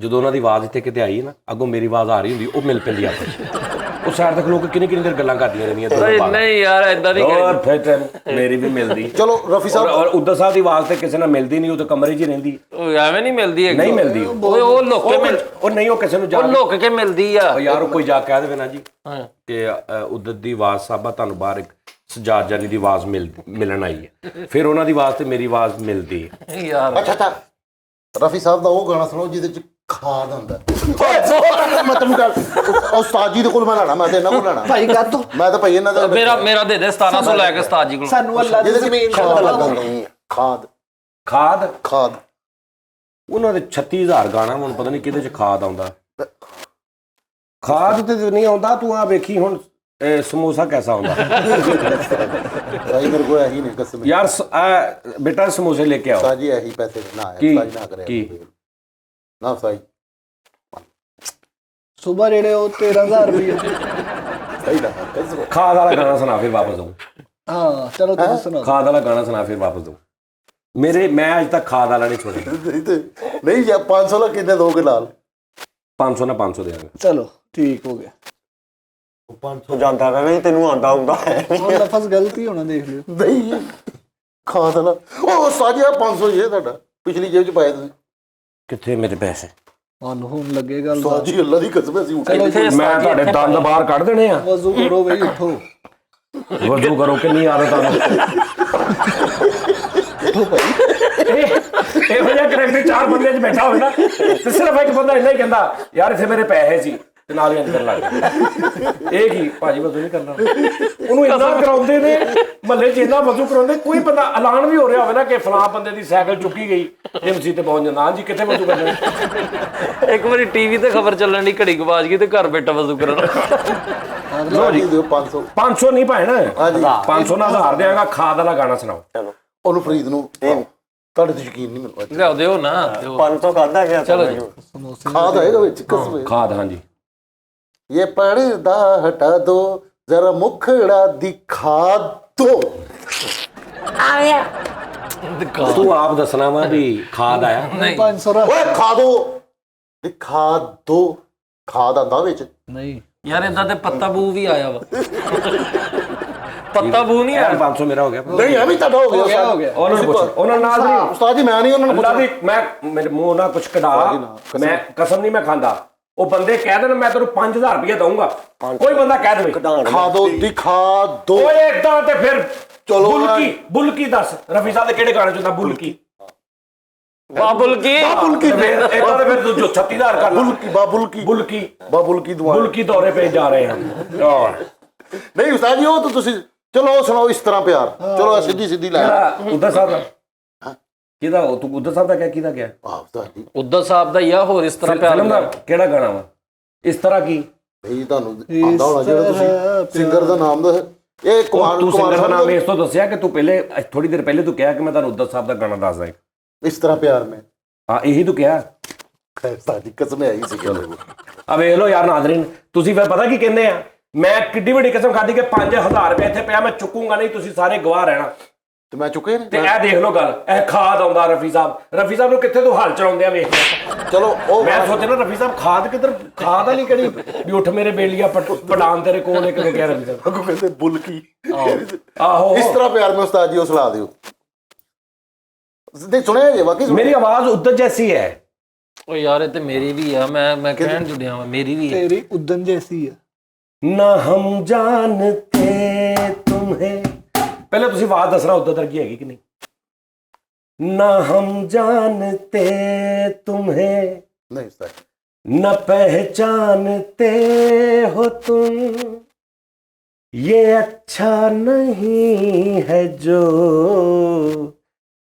ਜਦੋਂ ਉਹਨਾਂ ਦੀ ਆਵਾਜ਼ ਇੱਥੇ ਕਿਤੇ ਆਈ ਨਾ, ਅੱਗੋਂ ਮੇਰੀ ਆਵਾਜ਼ ਆ ਰਹੀ ਹੁੰਦੀ, ਉਹ ਮਿਲ ਪੈਂਦੀ ਆਪਸ ਵਿੱਚ। ਉਹ ਸਾਈਡ ਤੱਕ ਲੋਕ ਕਿੰਨੀ ਕਿੰਨੀ ਦੇਰ ਗੱਲਾਂ ਕਰਦੀਆਂ ਰਹਿੰਦੀਆਂ ਨਹੀਂ ਯਾਰ ਏਦਾਂ ਨਹੀਂ ਔਰ ਫਿਰ ਮੇਰੀ ਵੀ ਮਿਲਦੀ। ਚਲੋ ਰਫੀ ਸਾਹਿਬ, ਔਰ ਉਦਰ ਸਾਹਿਬ ਦੀ ਆਵਾਜ਼ ਤੇ ਕਿਸੇ ਨਾਲ ਮਿਲਦੀ ਨਹੀਂ, ਉਹ ਤਾਂ ਕਮਰੇ 'ਚ ਹੀ ਰਹਿੰਦੀ। ਉਹ ਐਵੇਂ ਨਹੀਂ ਮਿਲਦੀ ਹੈਗੀ। ਨਹੀਂ ਮਿਲਦੀ ਉਹ ਲੁੱਕ ਕੇ ਉਹ ਨਹੀਂ, ਉਹ ਕਿਸੇ ਨੂੰ ਜਾ ਉਹ ਲੁੱਕ ਕੇ ਮਿਲਦੀ ਆ। ਯਾਰ ਉਹ ਕੋਈ ਜਾ ਕਹਿ ਦੇਵੇ ਨਾ ਜੀ ਹਾਂ ਕਿ ਉਦਰ ਦੀ ਆਵਾਜ਼ ਸਾਬਾ ਤੁਹਾਨੂੰ ਬਾਹਰ ਇੱਕ ਸਜਾਦ ਜਾਨੀ ਦੀ ਆਵਾਜ਼ ਮਿਲਣ ਆਈ ਹੈ, ਫਿਰ ਉਹਨਾਂ ਦੀ ਆਵਾਜ਼ ਤੇ ਮੇਰੀ ਆਵਾਜ਼ ਮਿਲਦੀ ਹੈ। ਯਾਰ ਅੱਛਾ ਰਫੀ ਸਾਹਿਬ ਦਾ ਉਹ ਗਾਣਾ ਸੁਣਾਓ ਜਿਹਦੇ ਚ ਖਾਦ ਹੁੰਦਾ। ਮੈਂ ਤੁਹਾਨੂੰ ਗੱਲ ਉਸਤਾਦ ਜੀ ਦੇ ਕੋਲ ਮੈਂ ਲੈਣਾ, ਮੈਂ ਤੇ ਇਹਨਾਂ ਕੋਲ ਲੈਣਾ ਭਾਈ ਕਰ ਦੋ ਮੈਂ ਤਾਂ ਭਾਈ ਇਹਨਾਂ ਦਾ ਮੇਰਾ ਦੇ ਦੇ 1700 ਲੈ ਕੇ ਉਸਤਾਦ ਜੀ ਕੋਲ। ਸਾਨੂੰ ਅੱਲਾ ਦੀ ਜਿਹਦੇ ਜ਼ਮੀਨ ਚ ਖਾਦ ਦਾ ਲੱਗਦਾ ਨਹੀਂ ਖਾਦ ਖਾਦ ਉਹਨਾਂ ਦੇ 36000 ਗਾਣਾ, ਹੁਣ ਪਤਾ ਨਹੀਂ ਕਿਹਦੇ ਚ ਖਾਦ ਆਉਂਦਾ। ਖਾਦ ਤੇ ਨਹੀਂ ਆਉਂਦਾ, ਤੂੰ ਆ ਵੇਖੀ ਹੁਣ ਸਮੋਸਾ ਕੈਸਾ ਆਉਂਦਾ। ਭਾਈ ਮੇਰੇ ਕੋਲ ਇਹੀ ਨਹੀਂ ਕਸਮ ਯਾਰ ਬੇਟਾ ਸਮੋਸੇ ਲੈ ਕੇ ਆਓ। ਉਸਤਾਦ ਜੀ ਇਹੀ ਪੈਸੇ ਨਾ ਆਇਆ, ਕੀ ਉਸਤਾਦ ਜੀ ਨਾ ਕਰਿਆ ਕੀ ਨਾ ਉਸਤਾਦ ਜੀ ਸੁਬਾ ਜਿਹੜੇ ਉਹ 13000 ਰੁਪਏ। ਸਹੀ ਨਾ ਕਸਮ ਖਾਦ ਵਾਲਾ ਗਾਣਾ ਸੁਣਾ ਫਿਰ ਵਾਪਸ ਦਊਂ। ਹਾਂ ਚਲੋ ਤੁਸੀਂ ਸੁਣਾਓ। ਖਾਦ ਵਾਲਾ ਗਾਣਾ ਸੁਣਾ ਫਿਰ ਵਾਪਸ ਦਊਂ। ਮੈਂ ਅੱਜ ਤੱਕ ਖਾਦ ਵਾਲਾ ਨਹੀਂ ਛੋੜਿਆ। ਨਹੀਂ ਯਾਰ 500 ਲਾ ਕਿੰਨੇ ਦੋਗੇ ਨਾਲ 500 ਨਾ 500 ਦੇਵਾਂਗੇ। ਚਲੋ ਠੀਕ ਹੋ ਗਿਆ। 500 ਜਾਂਦਾ ਵਾ ਨਹੀਂ ਤੈਨੂੰ ਆਂਦਾ ਹੁੰਦਾ ਉਹ ਲਫ਼ਜ਼ ਗਲਤੀ ਹੋਣਾ ਦੇਖ ਲਿਓ। ਨਹੀਂ ਖਾਦ ਵਾਲਾ ਉਹ ਉਸਤਾਦ ਜੀ 500 ਹੀ ਹੈ ਤੁਹਾਡਾ, ਪਿਛਲੀ ਜੇਬ ਚ ਪਾਇਆ ਤੁਸੀਂ। ਕਿੱਥੇ ਮੇਰੇ ਪੈਸੇ? ਤੁਹਾਨੂੰ ਹੁਣ ਲੱਗੇਗਾ ਉਸਤਾਦ ਜੀ ਅੱਲਾ ਦੀ ਕਸਮ ਅਸੀਂ ਉੱਠੇ ਮੈਂ ਤੁਹਾਡੇ ਦੰਦ ਬਾਹਰ ਕੱਢ ਦੇਣੇ ਆ। ਵਜ਼ੂ ਕਰੋ ਬਈ, ਉੱਠੋ ਵਜ਼ੂ ਕਰੋ, ਕਿੰਨੀ ਆਦਤ ਆ। ਇਹੋ ਜਿਹਾ ਕਰੈਕਟਰ 4 ਬੰਦਿਆਂ 'ਚ ਬੈਠਾ ਹੋਵੇ ਨਾ, ਤੇ ਸਿਰਫ ਇੱਕ ਬੰਦਾ ਇੰਨਾ ਹੀ ਕਹਿੰਦਾ ਯਾਰ ਇੱਥੇ ਮੇਰੇ ਪੈਸੇ ਸੀ, ਤੇ ਨਾਲ ਹੀ ਅੰਦਰ ਲੱਗ ਗਿਆ। ਇਹ ਕੀ ਭਾਜੀ ਵਜ਼ੂ ਨਹੀਂ ਕਰਨਾ, ਉਹਨੂੰ ਇੰਨਾ ਕਰਾਉਂਦੇ ਨੇ ਮਹੱਲੇ 'ਚ, ਇੰਨਾ ਵਜ਼ੂ ਕਰਾਉਂਦੇ। ਕੋਈ ਬੰਦਾ ਐਲਾਨ ਵੀ ਹੋ ਰਿਹਾ ਹੋਵੇ ਨਾ ਕਿ ਫਲਾਂ ਬੰਦੇ ਦੀ ਸਾਈਕਲ ਚੁੱਕੀ ਗਈ, ਐਮਸੀ ਤੇ ਪਹੁੰਚ ਜਾਂਦਾ, ਹਾਂਜੀ ਕਿੱਥੇ ਵਜ਼ੂ ਕਰਨਾ। ਇੱਕ ਵਾਰੀ ਟੀਵੀ ਤੇ ਖਬਰ ਚੱਲਣ ਦੀ ਘੜੀ ਗਵਾਚ ਗਈ ਤੇ ਘਰ ਬੈਠਾ ਵਜ਼ੂ ਕਰਨ। ਲਓ ਜੀ ਦਿਓ 500 500 ਨਹੀਂ ਭਾਣ, ਹਾਂਜੀ 500 ਨਾਲ 1000 ਦਿਆਂਗਾ। ਖਾਦ ਵਾਲਾ ਗਾਣਾ ਸੁਣਾਓ। ਚਲੋ ਉਹਨੂੰ ਫਰੀਦ ਨੂੰ ਤੁਹਾਡੇ ਤੇ ਯਕੀਨ ਨਹੀਂ ਮੈਨੂੰ ਲਿਆਓ ਦਿਓ ਨਾ 500 ਖਾਦਾ ਗਿਆ ਚਲੋ ਜੀ। ਖਾਦ ਆਏਗਾ ਵਿੱਚ ਕਸਮ ਖਾਦ ਹਾਂਜੀ। ये पर्दा हटा दो जरा मुखड़ा दिखा दो। ਤੂੰ ਆਪ ਦੱਸਣਾ ਵਾ ਵੀ ਖਾਦ ਆਇਆ। 500 ਰੱਖ। ओए खा दो दिखा दो, खाद आंदा ਵਿੱਚ ਨਹੀਂ ਯਾਰ ਇਦਾਂ ਤੇ ਪੱਤਾ ਬੂ ਵੀ ਆਇਆ ਵਾ। ਪੱਤਾ ਬੂ ਨਹੀਂ ਆਇਆ। 500 ਮੇਰਾ ਹੋ ਗਿਆ। ਨਹੀਂ ਐਵੇਂ ਤੁਹਾਡਾ ਹੋ ਗਿਆ ਹੋ ਗਿਆ। ਉਹਨਾਂ ਨੂੰ ਪੁੱਛ, ਉਹਨਾਂ ਨਾਲ ਨਹੀਂ। ਉਸਤਾਦ ਜੀ ਮੈਂ ਨਹੀਂ ਉਹਨਾਂ ਨੂੰ ਅੱਲਾ ਪੁੱਛਣਾ। ਦੀ ਮੈਂ ਮੇਰੇ ਮੂੰਹ ਨਾਲ ਕੁਛ ਕਢਾ, ਮੈਂ ਕਸਮ ਨਹੀਂ ਮੈਂ ਖਾਂਦਾ। ਉਹ ਬੰਦੇ ਕਹਿ ਦੇਣ ਮੈਂ ਤੈਨੂੰ 5000 ਰੁਪਏ ਦਊਂਗਾ, ਕੋਈ ਬੰਦਾ ਕਹਿ ਦੇਵੇ ਖਾ ਦੋ ਦਿਖਾ ਦੋ। ਓਏ ਏਦਾਂ ਤੇ ਫਿਰ ਚਲੋ ਬੁਲਕੀ ਦੱਸ ਰਫੀ ਸਾਹਿਬ ਦੇ ਕਿਹੜੇ ਗਾਣੇ ਚ ਹੁੰਦਾ ਬੁਲਕੀ? ਬਾਬੁਲ ਕੀ ਬਾਬੁਲ ਕੀ ਏਦਾਂ ਤੇ ਫਿਰ ਤੂੰ ਜੋ 36000 ਕਰ ਲਾ। ਬਾਬੁਲ ਕੀ ਦੁਆ। ਬੁਲਕੀ ਦੌਰੇ पे ਜਾ ਰਹੇ ਹਨ। ਨਹੀਂ ਉਸਤਾਦ ਜੀ ਉਹ ਤਾਂ ਤੁਸੀਂ ਚਲੋ ਉਹ ਸੁਣਾਓ ਇਸ ਤਰ੍ਹਾਂ ਪਿਆਰ। ਚਲੋ ਸਿੱਧੀ ਸਿੱਧੀ ਲੈ ਉਦਰ ਸਾਹਿਬ ਦਾ ਕਿਹਦਾ? ਉਹ ਤੂੰ ਉਦਰ ਸਾਹਿਬ ਦਾ ਕਿਹਦਾ ਗਿਆ? ਉਸਤਾਦ ਜੀ ਉਦਰ ਸਾਹਿਬ ਦਾ ਹੀ ਆ, ਹੋਰ ਇਸ ਤਰ੍ਹਾਂ ਪਿਆਰ ਫਿਲਮ ਦਾ ਕਿਹੜਾ ਗਾਣਾ ਵਾ? ਇਸ ਤਰ੍ਹਾਂ ਕੀ? ਨਹੀਂ ਤੁਹਾਨੂੰ ਆਂਦਾ ਹੋਣਾ ਜਿਹੜਾ ਤੁਸੀਂ ਸਿੰਗਰ ਦਾ ਨਾਮ ਦੱਸ। ਇਹ ਤੂੰ ਸਿੰਗਰ ਦਾ ਨਾਮ ਸਾਹਿਬ ਇਸ ਤੋਂ ਦੱਸਿਆ ਕਿ ਤੂੰ ਪਹਿਲੇ ਥੋੜੀ ਦੇਰ ਪਹਿਲੇ ਤੂੰ ਕਿਹਾ ਕਿ ਮੈਂ ਤੁਹਾਨੂੰ ਉਦਰ ਸਾਹਿਬ ਦਾ ਗਾਣਾ ਦੱਸਦਾ। ਇਸ ਤਰ੍ਹਾਂ ਪਿਆਰ ਮੈਂ ਹਾਂ ਇਹੀ ਤੂੰ ਕਿਹਾ। ਸਾਡੀ ਕਸਮ ਆਈ ਸੀ। ਆ ਵੇਖ ਲਓ ਯਾਰ ਨਾਜ਼ਰੀਨ, ਤੁਸੀਂ ਫਿਰ ਪਤਾ ਕੀ ਕਹਿੰਦੇ ਆ, ਮੈਂ ਕਿੱਡੀ ਵੱਡੀ ਕਸਮ ਖਾਦੀ ਕਿ 5000 ਰੁਪਏ ਇੱਥੇ ਪਿਆ ਮੈਂ ਚੁੱਕੂਗਾ ਨਹੀਂ, ਤੁਸੀਂ ਸਾਰੇ ਗਵਾਹ ਰਹਿਣਾ। ਤੇ ਮੈਂ ਚੁੱਕੇ ਨੇ ਤੇ ਇਹ ਦੇਖ ਲਓ ਗੱਲ, ਇਹ ਖਾਦ ਆਉਂਦਾ ਰਫੀ ਸਾਹਿਬ ਨੂੰ ਕਿੱਥੇ ਤੋਂ ਹਲ ਚਲਾਉਂਦੇ ਆ ਵੇਖ। ਚਲੋ ਉਹ ਮੈਂ ਸੋਚਿਆ ਰਫੀ ਸਾਹਿਬ ਖਾਦ ਕਿੱਧਰ, ਖਾਦ ਵਾਲੀ ਕਿਹੜੀ ਵੀ ਉੱਠ ਮੇਰੇ ਬੇਲੀਆ ਪਟਾਨ ਤੇਰੇ ਕੋਲ ਇੱਕ ਨੇ ਕਿਹਾ ਰਫੀ ਸਾਹਿਬ ਅੱਗੋਂ ਕਹਿੰਦੇ ਬੁਲਕੀ। ਆਹੋ ਇਸ ਤਰ੍ਹਾਂ ਪਿਆਰ ਮੈਂ ਉਸਤਾਦ ਜੀ ਉਹ ਸੁਣਾ ਦਿਓ। ਦੇਖ ਸੁਣਿਆ ਜੇ ਵਾਕਈ ਮੇਰੀ ਆਵਾਜ਼ ਉਧਰ ਜੈਸੀ ਹੈ। ਓ ਯਾਰ ਇਹ ਤੇ ਮੇਰੀ ਵੀ ਆ, ਮੈਂ ਕਹਿਣ ਜੁੜਿਆ ਵਾਂ, ਮੇਰੀ ਵੀ ਹੈ। ਤੇਰੀ ਉਦਨ ਜੈਸੀ ਹੈ। ਨਾ ਹਮ ਜਾਣਤੇ ਤੁਮੇ, ਪਹਿਲੇ ਤੁਸੀਂ ਆਵਾਜ਼ ਦੱਸਣਾ ਉਧਰ ਤੱਕ ਹੈਗੀ ਕਿ ਨਹੀਂ। ਨਾ ਹਮ ਜਾਣਤੇ ਤੁਮੇ ਨਹੀਂ ਉਸਤਾਦ न पहचानते हो तुम, ये अच्छा नहीं है जो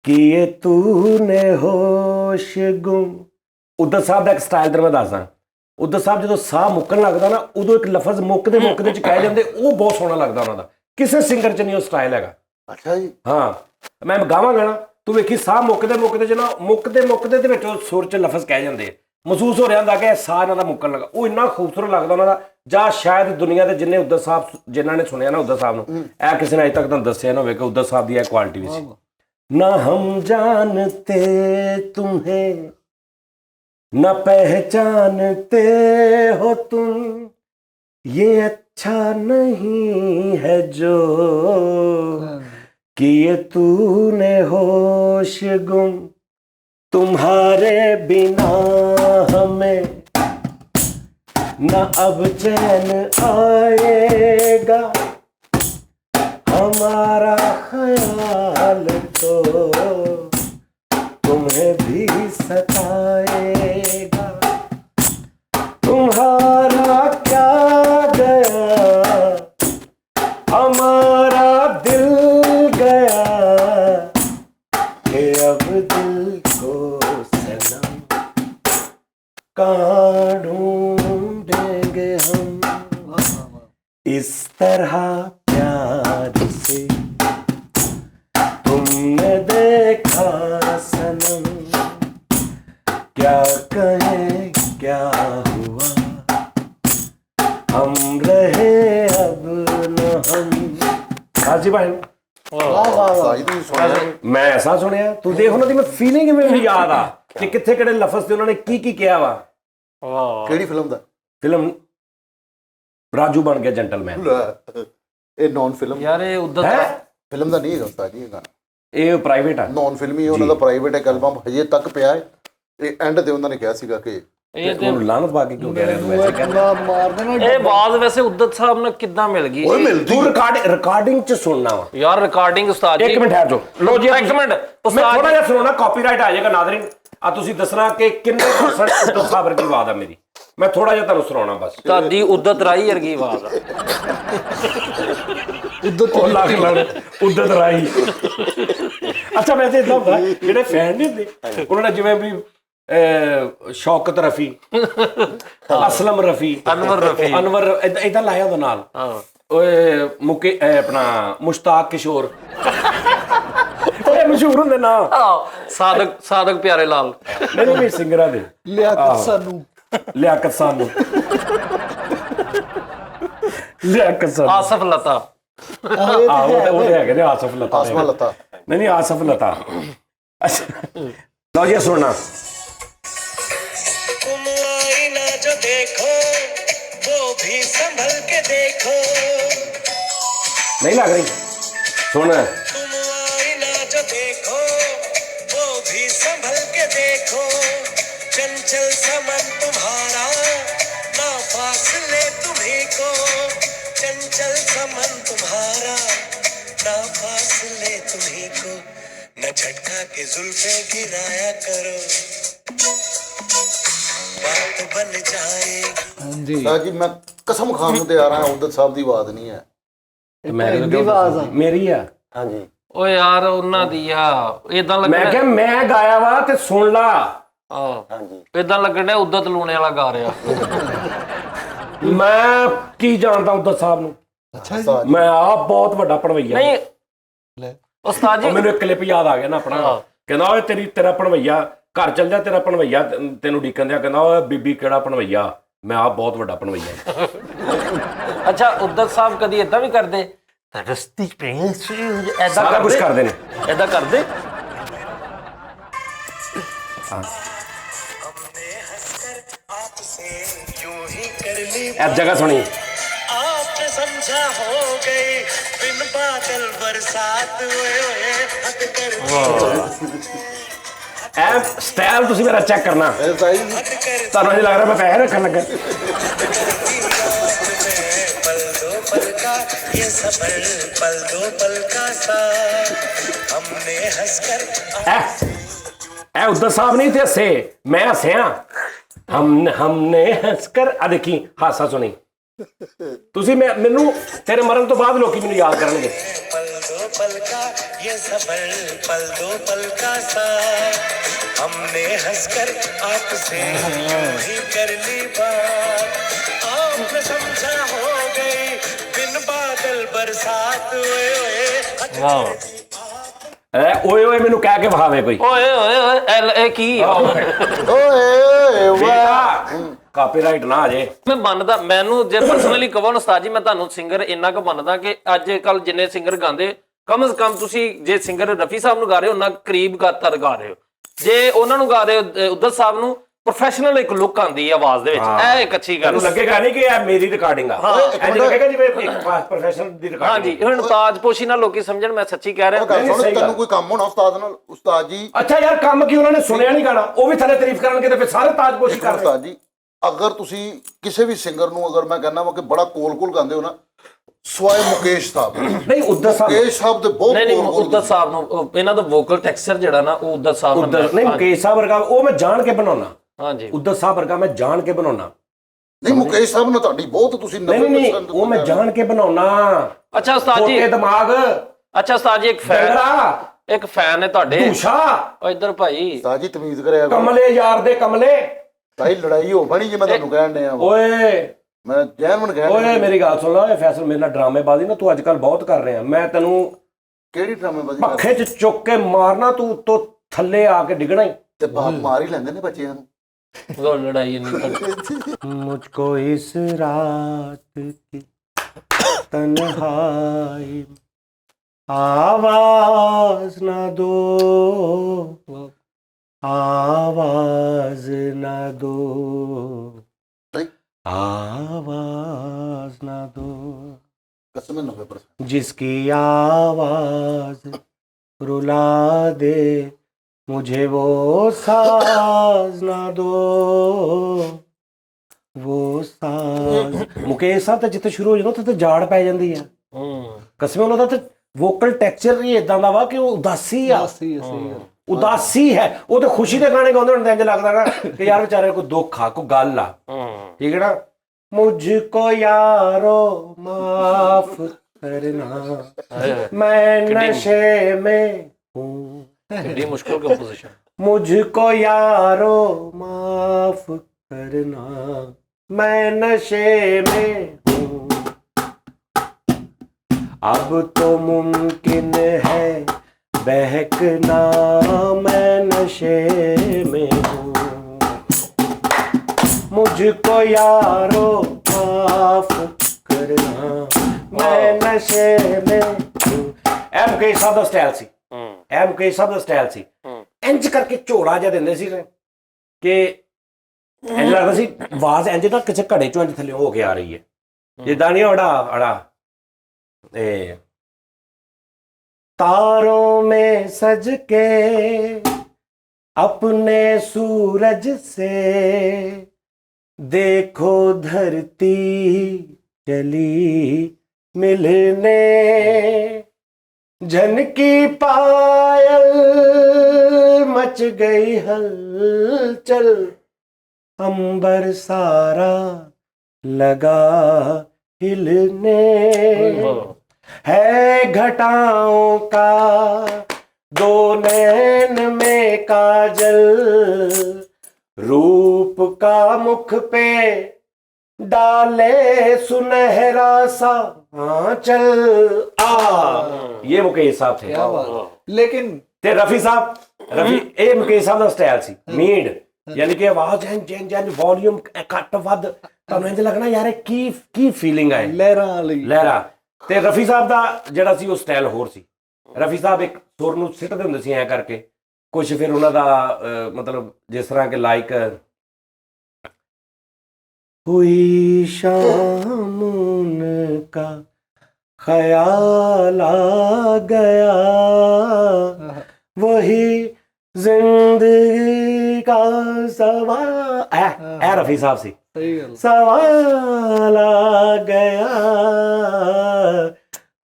किए तूने होश गुम। ਉਦਰ ਸਾਹਿਬ ਦਾ ਇੱਕ ਸਟਾਈਲ ਤੇ ਮੈਂ ਦੱਸਦਾ। ਉਦਰ ਸਾਹਿਬ ਜਦੋਂ ਸਾਹ ਮੁੱਕਣ ਲੱਗਦਾ ਨਾ, ਉਦੋਂ ਇੱਕ ਲਫ਼ਜ਼ ਮੁੱਕਦੇ ਚ ਕਹਿ ਜਾਂਦੇ, ਉਹ ਬਹੁਤ ਸੋਹਣਾ ਲੱਗਦਾ ਉਹਨਾਂ ਦਾ। ਕਿਸੇ ਸਿੰਗਰ 'ਚ ਨਹੀਂ ਉਹ ਸਟਾਈਲ ਹੈਗਾ। ਅੱਛਾ ਜੀ ਹਾਂ ਮੈਂ ਗਾਵਾਂਗਾ ਨਾ, ਤੂੰ ਵੇਖੀ ਸਾਹ ਮੁੱਕਦੇ ਚ ਨਾ, ਮੁੱਕਦੇ ਦੇ ਵਿੱਚ ਉਹ ਸੁਰ 'ਚ ਲਫ਼ਜ਼ ਕਹਿ ਜਾਂਦੇ, ਮਹਿਸੂਸ ਹੋ ਰਿਹਾ ਹੁੰਦਾ ਕਿ ਸਾਹ ਇਹਨਾਂ ਦਾ ਮੁੱਕਣ ਲੱਗਾ। ਉਹ ਇੰਨਾ ਖੂਬਸੂਰਤ ਲੱਗਦਾ ਉਹਨਾਂ ਦਾ। ਜਾਂ ਸ਼ਾਇਦ ਦੁਨੀਆ ਦੇ ਜਿੰਨੇ ਉਦਰ ਸਾਹਿਬ ਜਿਨ੍ਹਾਂ ਨੇ ਸੁਣਿਆ ਨਾ ਉਦਰ ਸਾਹਿਬ ਨੂੰ, ਇਹ ਕਿਸੇ ਨੇ ਅਜੇ ਤੱਕ ਤੁਹਾਨੂੰ ਦੱਸਿਆ ਨਾ ਹੋਵੇ ਕਿ ਉਦਰ ਸਾਹਿਬ ਦੀ ਇਹ ਕੁਆਲਿਟੀ ਵੀ ਸੀ। ਨਾ ਹਮ ਜਾਣਤੇ ਤੁਮੇ न पहचानते हो तुम, ये अच्छा नहीं है जो किए तूने होश गुम, तुम्हारे बिना हमें न अब चैन आएगा, हमारा ख्याल तो तुम्हें भी सताएगा, तुम्हारा क्या गया हमारा दिल गया, कि अब दिल को सनम कहाँ ढूंढेंगे हम, इस तरह प्यार से तुमने देखा सनम, क्या कहें क्या हुआ, हम रहे अब न हम। हाजी भाई ਸਾਜੀ ਤੁਸੀਂ ਸੁਣਿਆ ਮੈਂ ਐਸਾ ਸੁਣਿਆ, ਤੂੰ ਦੇਖ ਉਹਨਾਂ ਦੀ ਮੈਂ ਫੀਲਿੰਗ ਮੈਨੂੰ ਯਾਦ ਆ ਕਿ ਕਿੱਥੇ ਕਿਹੜੇ ਲਫ਼ਜ਼ ਤੇ ਉਹਨਾਂ ਨੇ ਕੀ ਕੀ ਕਿਹਾ ਵਾ। ਵਾਹ ਕਿਹੜੀ ਫਿਲਮ ਦਾ? ਫਿਲਮ ਰਾਜੂ ਬਣ ਗਿਆ ਜੈਂਟਲਮੈਨ। ਇਹ ਨੌਨ ਫਿਲਮ ਯਾਰ ਇਹ ਉਦੋਂ ਹੈ ਫਿਲਮ ਦਾ ਨਹੀਂ ਹੈਗਾ ਉਸਤਾਦ ਜੀ ਇਹ ਗਾਣਾ, ਇਹ ਪ੍ਰਾਈਵੇਟ ਆ। ਨੌਨ ਫਿਲਮੀ ਉਹਨਾਂ ਦਾ ਪ੍ਰਾਈਵੇਟ ਇੱਕ ਐਲਬਮ ਹਜੇ ਤੱਕ ਪਿਆ ਹੈ। ਇਹ ਐਂਡ ਤੇ ਉਹਨਾਂ ਨੇ ਕਿਹਾ ਸੀਗਾ ਕਿ ਇਹ ਤੇ ਉਹਨੂੰ ਲਾਨਤ ਪਾ ਕੇ ਕਿਉਂ ਕਹਿ ਰਿਹਾ ਤੂੰ ਐਸੇ? ਕਹਿੰਦਾ ਮਾਰ ਦੇਣਾ ਇਹ ਆਵਾਜ਼ ਵੈਸੇ ਉਦਤ ਸਾਹਿਬ ਨਾਲ ਕਿੱਦਾਂ ਮਿਲ ਗਈ? ਓਏ ਮਿਲਦੀ ਤੂੰ ਰਿਕਾਰਡਿੰਗ ਚ ਸੁਣਨਾ ਵਾ। ਯਾਰ ਰਿਕਾਰਡਿੰਗ ਉਸਤਾਦ ਜੀ ਇੱਕ ਮਿੰਟ ਠਹਿਰ ਜਾਓ। ਲੋ ਜੀ ਇੱਕ ਮਿੰਟ ਮੈਂ ਉਸਤਾਦ ਥੋੜਾ ਜਿਹਾ ਸੁਣਾਉਣਾ, ਕਾਪੀਰਾਈਟ ਆ ਜਾਏਗਾ ਨਾਜ਼ਰੀਨ। ਆ ਤੁਸੀਂ ਦੱਸਣਾ ਕਿ ਕਿੰਨੇ % ਉਦਤ ਸਾਹਿਬ ਵਰਗੀ ਆਵਾਜ਼ ਆ ਮੇਰੀ। ਮੈਂ ਥੋੜਾ ਜਿਹਾ ਤੁਹਾਨੂੰ ਸੁਣਾਉਣਾ ਬਸ। ਤੁਹਾਡੀ ਉਦਤ ਰਾਈ ਵਰਗੀ ਆਵਾਜ਼ ਆ। ਉਹ ਲੱਗ ਲੜ ਉਦਤ ਰਾਈ। ਅੱਛਾ ਵੈਸੇ ਇਦਾਂ ਹੁੰਦਾ ਜਿਹੜੇ ਫੈਨ ਨਹੀਂ ਹੁੰਦੇ ਉਹਨਾਂ ਨੇ ਜਿਵੇਂ ਵੀ ਸ਼ੌਕਤ ਰਫੀ, ਅਸਲਮ ਰਫੀ, ਅਨਵਰ ਇਦਾਂ ਲਾਇਆ ਉਹਦੇ ਨਾਲ। ਓਏ ਮੁਕੇ ਆਪਣਾ ਮੁਸ਼ਤਾਕ ਕਿਸ਼ੋਰ ਇਹ ਮਸ਼ਹੂਰ ਹੁੰਦੇ ਨਾ। ਸਾਦਕ ਪਿਆਰੇ ਲਾਲ ਨਹੀਂ ਸਿੰਗਰਾਂ ਦੇ ਲਿਆਕਤ ਸਾਨੂੰ ਲਿਆਕਤ ਸਾਨੂੰ ਲਿਆਕਤ ਸਾਨੂੰ ਆਸਫ ਲਤਾ ਉਹ ਤੇ ਹੈਗੇ ਨੇ ਆਸਫ ਲਤਾ। ਆਸਮਾ ਲਤਾ नहीं आसफ लता। अच्छा लो ये सुनना। तुम आईना जो देखो वो भी संभल के देखो, नहीं लग रही? सुन। तुम आईना जो देखो वो भी संभल के देखो, चंचल समन तुम्हारा ना फासले तुम्ही को, चंचल समन तुम्हारा ना फासले तुम्ही को, न झटका के जुल्फे गिराया करो, बात बन जाएगी। ਹਾਂਜੀ ਉਸਤਾਦ ਜੀ ਮੈਂ ਕਸਮ ਖਾਣ ਨੂੰ ਤਿਆਰ ਹਾਂ ਉਦਤ ਸਾਹਿਬ ਦੀ ਆਵਾਜ਼ ਨਹੀਂ ਹੈ। मैं ਦੀ ਆਵਾਜ਼ ਆ। मेरी है। ਹਾਂਜੀ ਓ ਯਾਰ ਉਹਨਾਂ ਦੀ ਆ ਇਦਾਂ मैं ਲੱਗਣਾ क्या मैं गाया वा ते सुन ला। ਹਾਂਜੀ ਇਦਾਂ ਲੱਗਣਾ ਉਦਤ ਲੂਣੇ ਵਾਲਾ ਗਾ ਰਿਹਾ। मैं की जानता उदत साहब ਨੂੰ। ਅੱਛਾ ਜੀ ਉਸਤਾਦ ਜੀ मैं आप बहुत ਵੱਡਾ ਭਣਵਈਆ। ਨਹੀਂ ਲੈ ਉਸਤਾਦ ਜੀ ਮੈਨੂੰ ਇੱਕ ਕਲਿੱਪ ਯਾਦ ਆ ਗਿਆ ਨਾ ਆਪਣਾ। ਕਹਿੰਦਾ ਓਏ ਤੇਰਾ ਭਣਵਈਆ ਘਰ ਚੱਲ ਜਾ, ਤੇਰਾ ਭਣਵਈਆ ਤੈਨੂੰ ਡੀਕਨ ਦਿਆ। ਕਹਿੰਦਾ ਓਏ ਬੀਬੀ ਕਿਹੜਾ ਭਣਵਈਆ, ਮੈਂ ਆਪ ਬਹੁਤ ਵੱਡਾ ਭਣਵਈਆ। ਅੱਛਾ ਉਦਤ ਸਾਹਿਬ ਕਦੀ ਇਦਾਂ ਵੀ ਕਰਦੇ? ਰਸਤੀ ਪ੍ਰਿੰਸ ਐਦਾਂ ਸਾਰਾ ਕੁਝ ਕਰਦੇ ਨੇ। ਐਦਾਂ ਕਰਦੇ? हमने हंसकर आपसे यूं ही कर ली, ਇਸ ਜਗ੍ਹਾ ਸੁਣੀ। आपने समझा हो गई बिन बादल बरसात, ओए ओए हद कर ਇਹ ਸਟਾਈਲ ਤੁਸੀਂ ਮੇਰਾ ਚੈੱਕ ਕਰਨਾ। ਇਹ ਉਸਤਾਦ ਜੀ हद कर ਤੁਹਾਨੂੰ ਇਹ ਲੱਗ ਰਿਹਾ ਮੈਂ ਪੈਸੇ ਰੱਖਣ ਲੱਗਾ। पल दो पल का ये सफर, पल दो पल का साथ, हमने हंसकर ਇਹ ਉਦਤ ਸਾਹਿਬ ਨਹੀਂ ਤੇ ਹੱਸੇ, ਮੈਂ ਹੱਸਿਆ। हमने हंसकर ਆ ਦੇਖੀ ਹਾਸਾ ਸੁਣੀ। ਤੁਸੀਂ ਮੈਨੂੰ ਤੇਰੇ ਮਰਨ ਤੋਂ ਬਾਅਦ ਲੋਕੀ ਮੈਨੂੰ ਯਾਦ ਕਰਨਗੇ। पल दो पल का ये सफर, पल दो पल का साथ, हमने हंसकर आपसे यूं ही कर ली बात, आपने समझा हो गई बिन बादल बरसात, ओए ओए हद ਵਾਹ ਓਏ ਓਏ ਮੈਨੂੰ ਕਹਿ ਕੇ ਵਹਾਵੇ ਕੋਈ। ਓਏ ਓਏ ਓਏ ਇਹ ਕੀ ਓਏ ਵਾਹ ਕਾਪੀਰਾਈਟ ਨਾ ਆ ਜੇ। ਮੈਂ ਮੰਨਦਾ, ਮੈਨੂੰ ਜੇ ਪਰਸਨਲੀ ਕਹਾਂ ਉਸਤਾਦ ਜੀ ਮੈਂ ਤੁਹਾਨੂੰ ਸਿੰਗਰ ਇੰਨਾ ਕੁ ਮੰਨਦਾ ਕਿ ਅੱਜ ਕੱਲ ਜਿੰਨੇ ਸਿੰਗਰ ਗਾਉਂਦੇ ਕਮ ਸੇ ਕਮ ਤੁਸੀਂ ਜੇ ਸਿੰਗਰ ਰਫੀ ਸਾਹਿਬ ਨੂੰ ਗਾ ਰਹੇ ਹੋ ਉਹਨਾਂ ਕਰੀਬ ਗਾਤਰ ਗਾ ਰਹੇ ਹੋ। ਜੇ ਉਹਨਾਂ ਨੂੰ ਗਾ ਰਹੇ ਹੋ ਉਦਤ ਸਾਹਿਬ ਨੂੰ ਪ੍ਰੋਫੈਸ਼ਨਲ ਇੱਕ ਲੁੱਕ ਆਉਂਦੀ ਹੈ ਆਵਾਜ਼ ਦੇ ਵਿੱਚ, ਇਹ ਇੱਕ ਅੱਛੀ ਗੱਲ ਤੈਨੂੰ ਲੱਗੇਗਾ ਨਹੀਂ ਕਿ ਇਹ ਮੇਰੀ ਰਿਕਾਰਡਿੰਗ ਆ, ਇੰਜ ਲੱਗੇਗਾ ਜਿਵੇਂ ਇੱਕ ਪ੍ਰੋਫੈਸ਼ਨਲ ਦੀ ਰਿਕਾਰਡਿੰਗ। ਹਾਂਜੀ, ਹੁਣ ਤਾਜਪੋਸ਼ੀ ਨਾਲ ਲੋਕੀ ਸਮਝਣ, ਮੈਂ ਸੱਚੀ ਕਹਿ ਰਿਹਾ। ਗੱਲ ਸੁਣ, ਸਹੀ ਗੱਲ। ਤੈਨੂੰ ਕੋਈ ਕੰਮ ਹੋਣਾ ਉਸਤਾਦ ਨਾਲ, ਉਸਤਾਦ ਜੀ ਅੱਛਾ ਯਾਰ ਕੰਮ ਕੀ ਉਹਨਾਂ ਨੇ ਸੁਣਿਆ ਨਹੀਂ ਗਾਣਾ, ਉਹ ਵੀ ਥੱਲੇ ਤਾਰੀਫ ਕਰਨਗੇ ਤੇ ਫਿਰ ਸਾਰੇ ਤਾਜਪੋਸ਼ੀ ਇੱਕ ਕਰਨਗੇ। ਉਸਤਾਦ ਜੀ, ਅਗਰ ਤੁਸੀਂ ਕਿਸੇ ਵੀ ਸਿੰਗਰ ਨੂੰ ਅਗਰ ਮੈਂ ਕਹਿੰਦਾ ਵਾ ਕਿ ਬੜਾ ਕੋਲ ਗਾਉਂਦੇ ਹੋ ਨਾ, ਸਵਾਏ ਮੁਕੇਸ਼ ਸਾਹਿਬ, ਨਹੀਂ ਉਦਾਂ ਸਾਹਿਬ, ਮੁਕੇਸ਼ ਸਾਹਿਬ ਦੇ ਬਹੁਤ ਨਹੀਂ ਕੋਲ ਉਦਤ ਸਾਹਿਬ ਨੂੰ ਇਹਨਾਂ ਦਾ ਵੋਕਲ ਟੈਕਸਚਰ ਜਿਹੜਾ ਨਾ ਉਹ ਉਦਤ ਸਾਹਿਬ ਉਦਾਂ ਨਹੀਂ ਮੁਕੇਸ਼ ਸਾਹਿਬ ਵਰਗਾ ਉਹ ਮੈਂ ਜਾਣ ਕੇ ਬਣਾਉਣਾ, ਹਾਂਜੀ ਉਦਾਂ ਸਾਹਿਬ ਵਰਗਾ ਮੈਂ ਜਾਣ ਕੇ ਬਣਾਉਣਾ। ਨਹੀਂ ਮੁਕੇਸ਼ ਸਾਹਿਬ ਨਾਲ ਤੁਹਾਡੀ ਬਹੁਤ ਤੁਸੀਂ ਨਹੀਂ 90% ਉਹ ਮੈਂ ਜਾਣ ਕੇ ਬਣਾਉਣਾ। ਅੱਛਾ ਉਸਤਾਦ ਜੀ, ਛੋਟੇ ਦਿਮਾਗ ਅੱਛਾ ਉਸਤਾਦ ਜੀ, ਇੱਕ ਫੈਨ ਹੈ ਤੁਹਾਡੇ ਧੂਸ਼ਾ ਉਹ ਇੱਧਰ ਭਾਈ। ਉਸਤਾਦ ਜੀ ਤਮੀਜ਼ ਕਰਿਆ ਕਰੋ। ਕਮਲੇ ਯਾਰ ਦੇ ਕਮਲੇ। ਭਾਈ ਲੜਾਈ ਹੋ ਬਣੀ ਜੇ ਮੈਂ ਤੁਹਾਨੂੰ ਕਹਿਣ ਡਿਆ ਵਾਂ। ਓਏ ਮੈਂ ਜੈਨਵਨ ਕਹਿਣ ਓਏ ਡਿਆ। ਮੇਰੀ ਗੱਲ ਸੁਣ ਲੈ, ਓਏ ਫੈਸਲ ਮੇਰੇ ਨਾਲ ਡਰਾਮੇਬਾਜ਼ੀ ਨਾ ਤੂੰ ਅੱਜ ਕੱਲ ਬਹੁਤ ਕਰ ਰਿਹਾ। ਮੈਂ ਤੈਨੂੰ ਕਿਹੜੀ ਡਰਾਮੇਬਾਜ਼ੀ ਕਰ ਪੱਖੇ 'ਚ ਚੁੱਕ ਕੇ ਮਾਰਨਾ, ਤੂੰ ਉੱਤੋਂ ਥੱਲੇ ਆ ਕੇ ਡਿੱਗਣਾ ਹੀ। ਤੇ ਬਾਪ ਮਾਰ ਹੀ ਲੈਂਦੇ ਨੇ ਬੱਚਿਆਂ ਨੂੰ। ਉਹ ਲੜਾਈ ਨਹੀਂ मुझको इस रात की तन्हाई आवाज ना दो, आवाज ना दो, आवाज ना दो, कसम 90%। जिसकी आवाज रुला दे मुझे वो साज ना दो, वो साज। ਮੁਕੇਸ਼ ਸਾਹਿਬ ਤਾਂ ਜਿੱਥੇ ਸ਼ੁਰੂ ਹੋ ਜਾਂਦਾ ਉੱਥੇ ਤਾਂ ਜਾੜ ਪੈ ਜਾਂਦੀ ਆ। ਕਸਮੇ ਉਹਨਾਂ ਦਾ ਤਾਂ ਵੋਕਲ ਟੈਕਸਚਰ ਹੀ ਇਦਾਂ ਦਾ ਵਾ ਕਿ ਉਹ ਉਦਾਸੀ ਆ, ਉਦਾਸੀ ਹੈ। ਉਹ ਤਾਂ ਖੁਸ਼ੀ ਦੇ ਗਾਣੇ ਗਾਉਂਦੇ ਹੁੰਦੇ, ਇੰਜ ਲੱਗਦਾ ਨਾ ਕਿ ਯਾਰ ਵਿਚਾਰੇ ਕੋਈ ਦੁੱਖ ਆ, ਕੋਈ ਗੱਲ ਆ, ਠੀਕ ਹੈ ਨਾ। मुझको यारो माफ करना मैं नशे में हूँ, ਕਿੰਨੀ ਮੁਸ਼ਕਿਲ ਕੰਪੋਜੀਸ਼ਨ। मुझको यारो माफ करना मैं नशे में हूँ, अब तो मुमकिन है बहकना मैं नशे में हूँ, मुझको यारो माफ करना मैं नशे में हूँ। एम के साहब ਦਾ ਸਟਾਈਲ ਸੀ, ਐਮ ਕੇ ਸਾਹਿਬ ਦਾ ਸਟਾਈਲ ਸੀ। ਇੰਜ ਕਰਕੇ ਝੋਲਾ ਜਿਹਾ ਦਿੰਦੇ ਸੀ ਕਿ ਇੰਜ ਲੱਗਦਾ ਸੀ ਆਵਾਜ਼ ਇੰਜ ਨਾ ਕਿਸੇ ਘੜੇ ਚੋਂ ਇੰਜ ਥੱਲੇ ਹੋ ਕੇ ਆ ਰਹੀ ਹੈ, ਜਿੱਦਾਂ ਨਹੀਂ ਅੜਾ तारों में सज के अपने सूरज से देखो धरती चली मिलने, झनकी पायल मच गई हलचल, अंबर सारा लगा हिलने, है घटाओं का दो नैन में काजल, रूप का मुख पे डाले सुनहरा सा आंचल। ये मुकेश साहब थे। लेकिन ते रफी साहब ਇਹ ਮੁਕੇਸ਼ ਸਾਹਿਬ ਦਾ ਸਟਾਈਲ ਸੀ ਮੀਡ, ਯਾਨੀ ਕਿ ਆਵਾਜ਼ ਇੰਜ ਵੋਲਿਊਮ ਘੱਟ ਵੱਧ, ਤੁਹਾਨੂੰ ਇੰਜ ਲੱਗਣਾ ਯਾਰ ਇਹ ਕੀ ਫੀਲਿੰਗ ਆਏ, लहरा वाली ਲਹਿਰਾ। ਤੇ ਰਫੀ ਸਾਹਿਬ ਦਾ ਜਿਹੜਾ ਸੀ ਉਹ ਸਟਾਈਲ ਹੋਰ ਸੀ। ਰਫੀ ਸਾਹਿਬ ਇੱਕ ਸੁਰ ਨੂੰ ਸਿੱਟਦੇ ਹੁੰਦੇ ਸੀ ਐ ਕਰਕੇ ਕੁਝ, ਫਿਰ ਉਹਨਾਂ ਦਾ ਮਤਲਬ ਜਿਸ ਤਰ੍ਹਾਂ ਕਿ ਲਾਈਕ हुई शाम का ख्याल आ गया, वही जिंदगी का सवाल, ऐ रफी साहब सी सही गल। सवाल आ गया,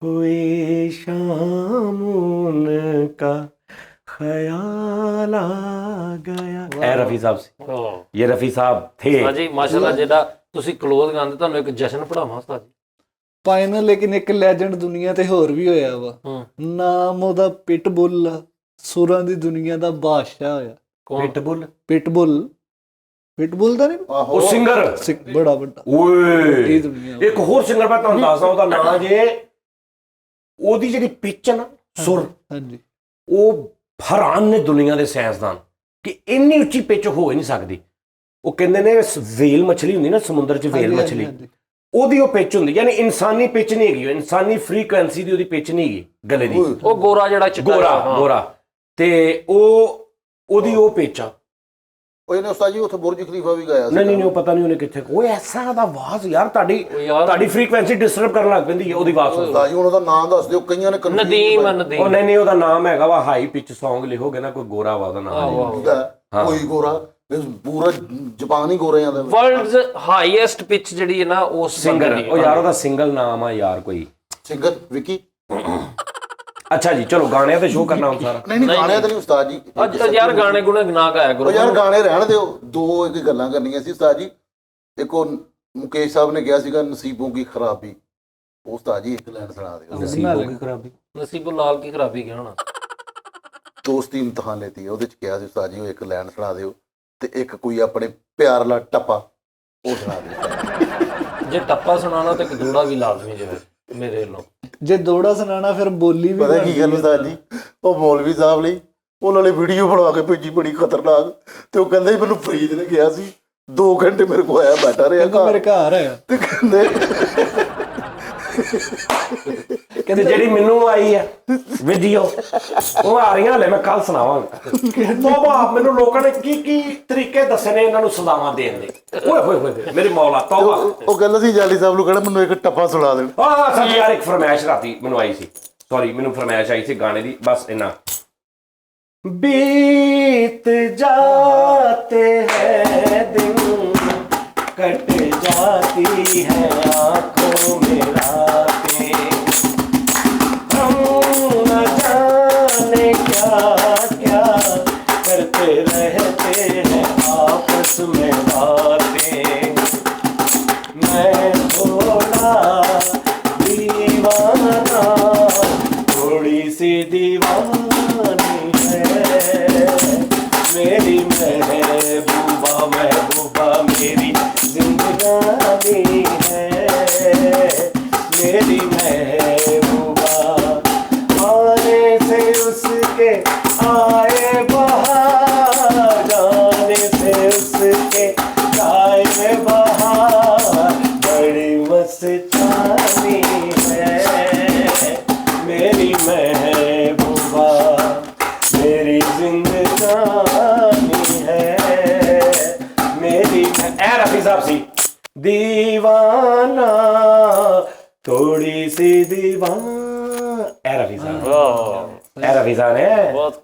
हुई शाम का ख्याल आ गया। ऐ रफी साहब से, ये रफी साहब थे। ਹਾਂਜੀ ਮਾਸ਼ਾਅੱਲਾ, ਜਿਹੜਾ ਤੁਸੀਂ ਕਲੋਜ਼ ਗਾਉਂਦੇ, ਤੁਹਾਨੂੰ ਇੱਕ ਜਸ਼ਨ ਪੜਾਵਾਂ ਉਸਤਾਦ ਜੀ। ਪਾਇਨ ਲੇਕਿਨ ਇੱਕ ਲੈਜੈਂਡ ਦੁਨੀਆ ਤੇ ਹੋਰ ਵੀ ਹੋਇਆ ਵਾ, ਨਾਮ ਉਹਦਾ ਪਿਟਬੁੱਲ ਆ, ਸੁਰਾਂ ਦੀ ਦੁਨੀਆ ਦਾ ਬਾਦਸ਼ਾਹ ਹੋਇਆ। ਪਿਟਬੁੱਲ ਪਿਟਬੁੱਲ ਦਾ ਨਹੀਂ, ਉਹ ਸਿੰਗਰ ਬੜਾ ਵੱਡਾ ਓਏ। ਇਹ ਦੁਨੀਆ ਇੱਕ ਹੋਰ ਸਿੰਗਰ ਮੈਂ ਤੁਹਾਨੂੰ ਦੱਸਦਾ, ਉਹਦਾ ਨਾਮ ਜੇ, ਉਹਦੀ ਜਿਹੜੀ ਪਿੱਚ ਨਾ ਸੁਰ, ਹਾਂਜੀ, ਉਹ ਹੈਰਾਨ ਨੇ ਦੁਨੀਆ ਦੇ ਸਾਇੰਸਦਾਨ ਕਿ ਇੰਨੀ ਉੱਚੀ ਪਿੱਚ ਹੋ ਹੀ ਨਹੀਂ ਸਕਦੀ। ਉਹ ਕਹਿੰਦੇ ਨੇ ਵੇਲ ਮੱਛਲੀ ਹੁੰਦੀ ਨਾ ਸਮੁੰਦਰ 'ਚ, ਵੇਲ ਮੱਛਲੀ, ਉਹਦੀ ਉਹ ਪਿੱਚ ਹੁੰਦੀ, ਯਾਨੀ ਇਨਸਾਨੀ ਪਿੱਚ ਨਹੀਂ ਹੈਗੀ, ਇਨਸਾਨੀ ਫ੍ਰੀਕੁਐਂਸੀ ਦੀ ਉਹਦੀ ਪਿੱਚ ਨਹੀਂ ਹੈਗੀ ਗਲੇ ਦੀ। ਉਹ ਗੋਰਾ ਜਿਹੜਾ ਚਿੱਟਾ ਗੋਰਾ ਤੇ ਉਹਦੀ ਉਹ ਪਿੱਚ ਆ, ਉਹ ਇਹਨੇ ਉਸਤਾਦ ਜੀ ਉੱਥੇ ਬੁਰਜ ਖਲੀਫਾ ਵੀ ਗਾਇਆ ਸੀ। ਨਹੀਂ ਉਹ ਪਤਾ ਨਹੀਂ ਉਹਨੇ ਕਿੱਥੇ, ਉਹ ਐਸਾ ਦਾ ਆਵਾਜ਼ ਯਾਰ, ਯਾਰ- ਤੁਹਾਡੀ ਫ੍ਰੀਕੁਐਂਸੀ ਡਿਸਟਰਬ ਕਰਨ ਲੱਗ ਪੈਂਦੀ ਹੈ ਉਹਦੀ ਆਵਾਜ਼ ਸੁਣ। ਉਸਤਾਦ ਜੀ ਉਹਨਾਂ ਦਾ ਨਾਮ ਦੱਸ ਦਿਓ, ਕਈਆਂ ਨੇ confuse ਨਦੀਮ ਪਾਇਆ। ਨਦੀਮ ਉਹ ਨਹੀਂ ਉਹਦਾ ਨਾਮ ਹੈਗਾ ਵਾ ਹਾਈ ਪਿਚ Song ਲਿਖੋਗੇ ਨਾ, ਕੋਈ ਗੋਰਾ ਵਾ ਉਹਦਾ ਨਾਮ। ਕੋਈ ਗੋਰਾ, ਪੂਰਾ ਜਾਪਾਨ ਹੀ ਗੋਰਿਆਂ ਦਾ। ਵਰਲਡਸ ਹਾਈਐਸਟ ਪਿਚ ਜਿਹੜੀ ਹੈ ਨਾ ਉਹ ਸਿੰਗਰ, ਉਹ ਯਾਰ ਉਹਦਾ ਸਿੰਗਲ ਨਾਮ ਆ ਯਾਰ ਕੋਈ। ਸਿੰਗਰ ਵਿੱਕੀ। ਅੱਛਾ ਜੀ ਚਲੋ ਗਾਣਿਆਂ ਤੇ ਸ਼ੋਅ ਕਰਨਾ ਹੁਣ ਸਾਰਾ। ਨਹੀਂ ਗਾਣਿਆਂ ਤੇ ਨਹੀਂ ਉਸਤਾਦ ਜੀ। ਅੱਜ ਯਾਰ ਗਾਣੇ ਗੁਣੇ ਨਾ ਗਾਇਆ ਕਰੋ ਉਹ ਯਾਰ ਗਾਣੇ ਰਹਿਣ ਦਿਓ, ਦੋ ਇੱਕ ਗੱਲਾਂ ਕਰਨੀਆਂ ਸੀ ਉਸਤਾਦ ਜੀ। ਇੱਕ ਉਹ ਮੁਕੇਸ਼ ਸਾਹਿਬ ਨੇ ਕਿਹਾ ਸੀਗਾ ਨਸੀਬੋਂ ਕੀ ਖਰਾਬੀ, ਉਹ ਉਸਤਾਦ ਜੀ ਇੱਕ ਲਾਈਨ ਸੁਣਾ ਦਿਓ। ਨਸੀਬੋਂ ਕੀ ਖਰਾਬੀ, ਨਸੀਬੋ ਲਾਲ ਕੀ ਖਰਾਬੀ ਗਿਆ ਹੋਣਾ। ਦੋਸਤੀ ਇਮਤਿਹਾਨ ਲੈਤੀ ਹੈ, ਉਹਦੇ ਚ ਕਿਹਾ ਸੀ ਉਸਤਾਦ ਜੀ ਉਹ ਇੱਕ ਲਾਈਨ ਸੁਣਾ ਦਿਓ, ਤੇ ਇੱਕ ਕੋਈ ਆਪਣੇ ਪਿਆਰ ਵਾਲਾ ਟੱਪਾ ਉਹ ਸੁਣਾ ਦਿਓ। ਜੇ ਟੱਪਾ ਸੁਣਾਉਣਾ ਤੇ ਇੱਕ ਜੋੜਾ ਵੀ ਲਾਜ਼ਮੀ ਜੇ ਮੇਰੇ ਵੱਲੋਂ। ਜੇ ਦੋੜਾ ਸੁਣਾਣਾ ਫਿਰ ਬੋਲੀ ਵੀ ਪਤਾ ਕੀ ਗੱਲ ਉਸਤਾਦ ਜੀ, ਉਹ ਮੌਲਵੀ ਸਾਹਿਬ ਲਈ ਉਹਨਾਂ ਨੇ ਵੀਡੀਓ ਬਣਾ ਕੇ ਭੇਜੀ ਬੜੀ ਖਤਰਨਾਕ, ਤੇ ਉਹ ਕਹਿੰਦੇ ਮੈਨੂੰ ਫਰੀਦ ਨੇ ਕਿਹਾ ਸੀ 2 ਘੰਟੇ ਮੇਰੇ ਕੋਲ ਆਇਆ ਬੈਠਾ ਰਿਹਾ ਮੇਰੇ ਘਰ ਆਇਆ ਤੇ ਕਹਿੰਦੇ ਕਹਿੰਦੇ ਜਿਹੜੀ ਮੈਨੂੰ ਆਈ ਆ ਵੀਡੀਓ ਉਹ ਆ ਰਹੀਆਂ ਹਲੇ, ਮੈਂ ਕੱਲ ਸੁਣਾਵਾਂਗਾ। ਤੋਬਾ, ਮੈਨੂੰ ਲੋਕਾਂ ਨੇ ਕੀ ਤਰੀਕੇ ਦੱਸੇ ਨੇ ਇਹਨਾਂ ਨੂੰ ਸਲਾਮਾਂ ਦੇਣ ਦੇ। ਓਏ ਹੋਏ ਹੋਏ ਮੇਰੇ ਮੌਲਾ ਤੋਬਾ। ਉਹ ਕਹਿੰਦਾ ਸੀ ਜਾਲੀ ਸਾਹਿਬ ਨੂੰ ਕਹਿਣਾ ਮੈਨੂੰ ਇੱਕ ਟੱਪਾ ਸੁਣਾ ਦੇਣ। ਹਾਂ ਸੱਚ ਯਾਰ, ਇੱਕ ਫਰਮਾਇਸ਼ ਰਾਤੀ ਮੈਨੂੰ ਆਈ ਸੀ, ਸੌਰੀ ਮੈਨੂੰ ਫਰਮਾਇਸ਼ ਆਈ ਸੀ ਗਾਣੇ ਦੀ, ਬਸ ਇੰਨਾ। बीत जाते हैं दिन, कट जाती है आंखों में रातें, हम न जाने क्या क्या करते रहते हैं आपस में बातें। मैं थोड़ा दीवाना, थोड़ी सी दीवानी मेरी महबूबा, महबूबा मेरी जिंदगानी है, मेरी महबूबा। आने से उसके आए बहार, जाने से उसके आए बहार, बड़ी मस्तानी है मेरी महबूबा, मेरी जिंदगानी है मेरी। ऐ रफी साहब सी दीवाना, थोड़ी सी दीवाना। ऐ रफी साहब, ऐ रफी साहब ने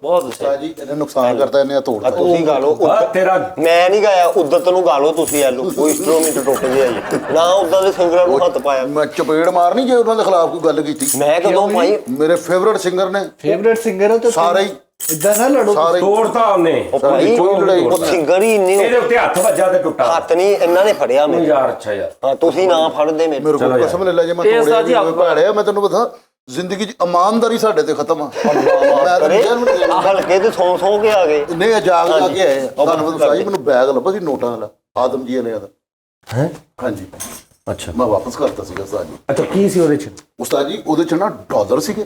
ਬਹੁਤ ਉਸਤਾਦ ਜੀ ਇਹਨੇ ਨੁਕਸਾਨ ਕਰਤਾ, ਇਹਨੇ ਤੋੜਤਾ। ਤੁਸੀਂ ਗਾ ਲਓ ਤੇਰਾ ਮੈਂ ਨਹੀਂ ਗਾਇਆ, ਉਦਤ ਨੂੰ ਗਾ ਲਓ ਤੁਸੀਂ। ਐਲੋ ਕੋਈ ਇੰਸਟਰੂਮੈਂਟ ਟੁੱਟ ਗਿਆ ਜੀ ਨਾ, ਉਦਾਂ ਦੇ ਸਿੰਗਰਾਂ ਨੂੰ ਹੱਥ ਪਾਇਆ। ਮੈਂ ਚਪੇੜ ਮਾਰਨੀ ਜੇ ਉਹਨਾਂ ਦੇ ਖਿਲਾਫ ਕੋਈ ਗੱਲ ਕੀਤੀ। ਮੈਂ ਕਦੋਂ ਪਾਈ? ਮੇਰੇ ਫੇਵਰਿਟ ਸਿੰਗਰ ਨੇ ਫੇਵਰੇਟ ਸਿੰਗਰ ਹੈ ਤੇ ਸਾਰੇ ਹੀ, ਇਦਾਂ ਨਾ ਲੜੋ। ਸਾਰੇ ਹੀ। ਤੋੜਤਾ ਉਹਨੇ, ਉਹ ਭਾਈ ਕੋਈ ਲੜਾਈ ਉਹ ਸਿੰਗਰ ਹੀ ਇੰਨੇ ਇਹਦੇ ਉੱਤੇ ਹੱਥ ਵੱਜਾ ਤੇ ਟੁੱਟਾ। ਹੱਥ ਨਹੀਂ ਇਹਨਾਂ ਨੇ ਫੜਿਆ ਮੈਨੂੰ। ਯਾਰ ਅੱਛਾ ਯਾਰ, ਹਾਂ ਤੁਸੀਂ ਨਾ ਫੜਦੇ ਮੇਰੇ ਮੇਰੇ ਕੋਲ ਕਸਮ ਲੈ ਲੈ ਜੇ ਮੈਂ ਇਹ ਤੋੜਿਆ ਉਸਤਾਦ ਜੀ ਵੀ ਹੋਵੇ ਭਾੜਿਆ, ਮੈਂ ਤੈਨੂੰ ਬਤਾ ਜ਼ਿੰਦਗੀ 'ਚ ਇਮਾਨਦਾਰੀ ਸਾਡੇ ਤੇ ਖਤਮ ਆ। ਮੈਂ ਤਾਂ ਜਨਮ ਨਹੀਂ ਲੈਣਾ। ਹਲਕੇ ਤੇ ਸੌਂ ਕੇ ਆ ਗਏ। ਨਹੀਂ ਜਾਗ ਜਾ ਕੇ ਆਏ ਤੁਹਾਨੂੰ ਪਤਾ ਜੀ, ਮੈਨੂੰ ਬੈਗ ਲੱਭਾ ਸੀ ਨੋਟਾਂ ਵਾਲਾ, ਆਦਮ ਜੀ ਨੇ ਆਦਾ। ਹੈ ਹਾਂਜੀ ਅੱਛਾ ਮੈਂ ਵਾਪਸ ਕਰਤਾ ਸੀਗਾ ਉਸਤਾਦ ਜੀ। ਅੱਛਾ ਕੀ ਸੀ ਉਹਦੇ ਚ? ਉਸਤਾਦ ਜੀ ਉਹਦੇ 'ਚ ਨਾ ਡਾਲਰ ਸੀਗੇ,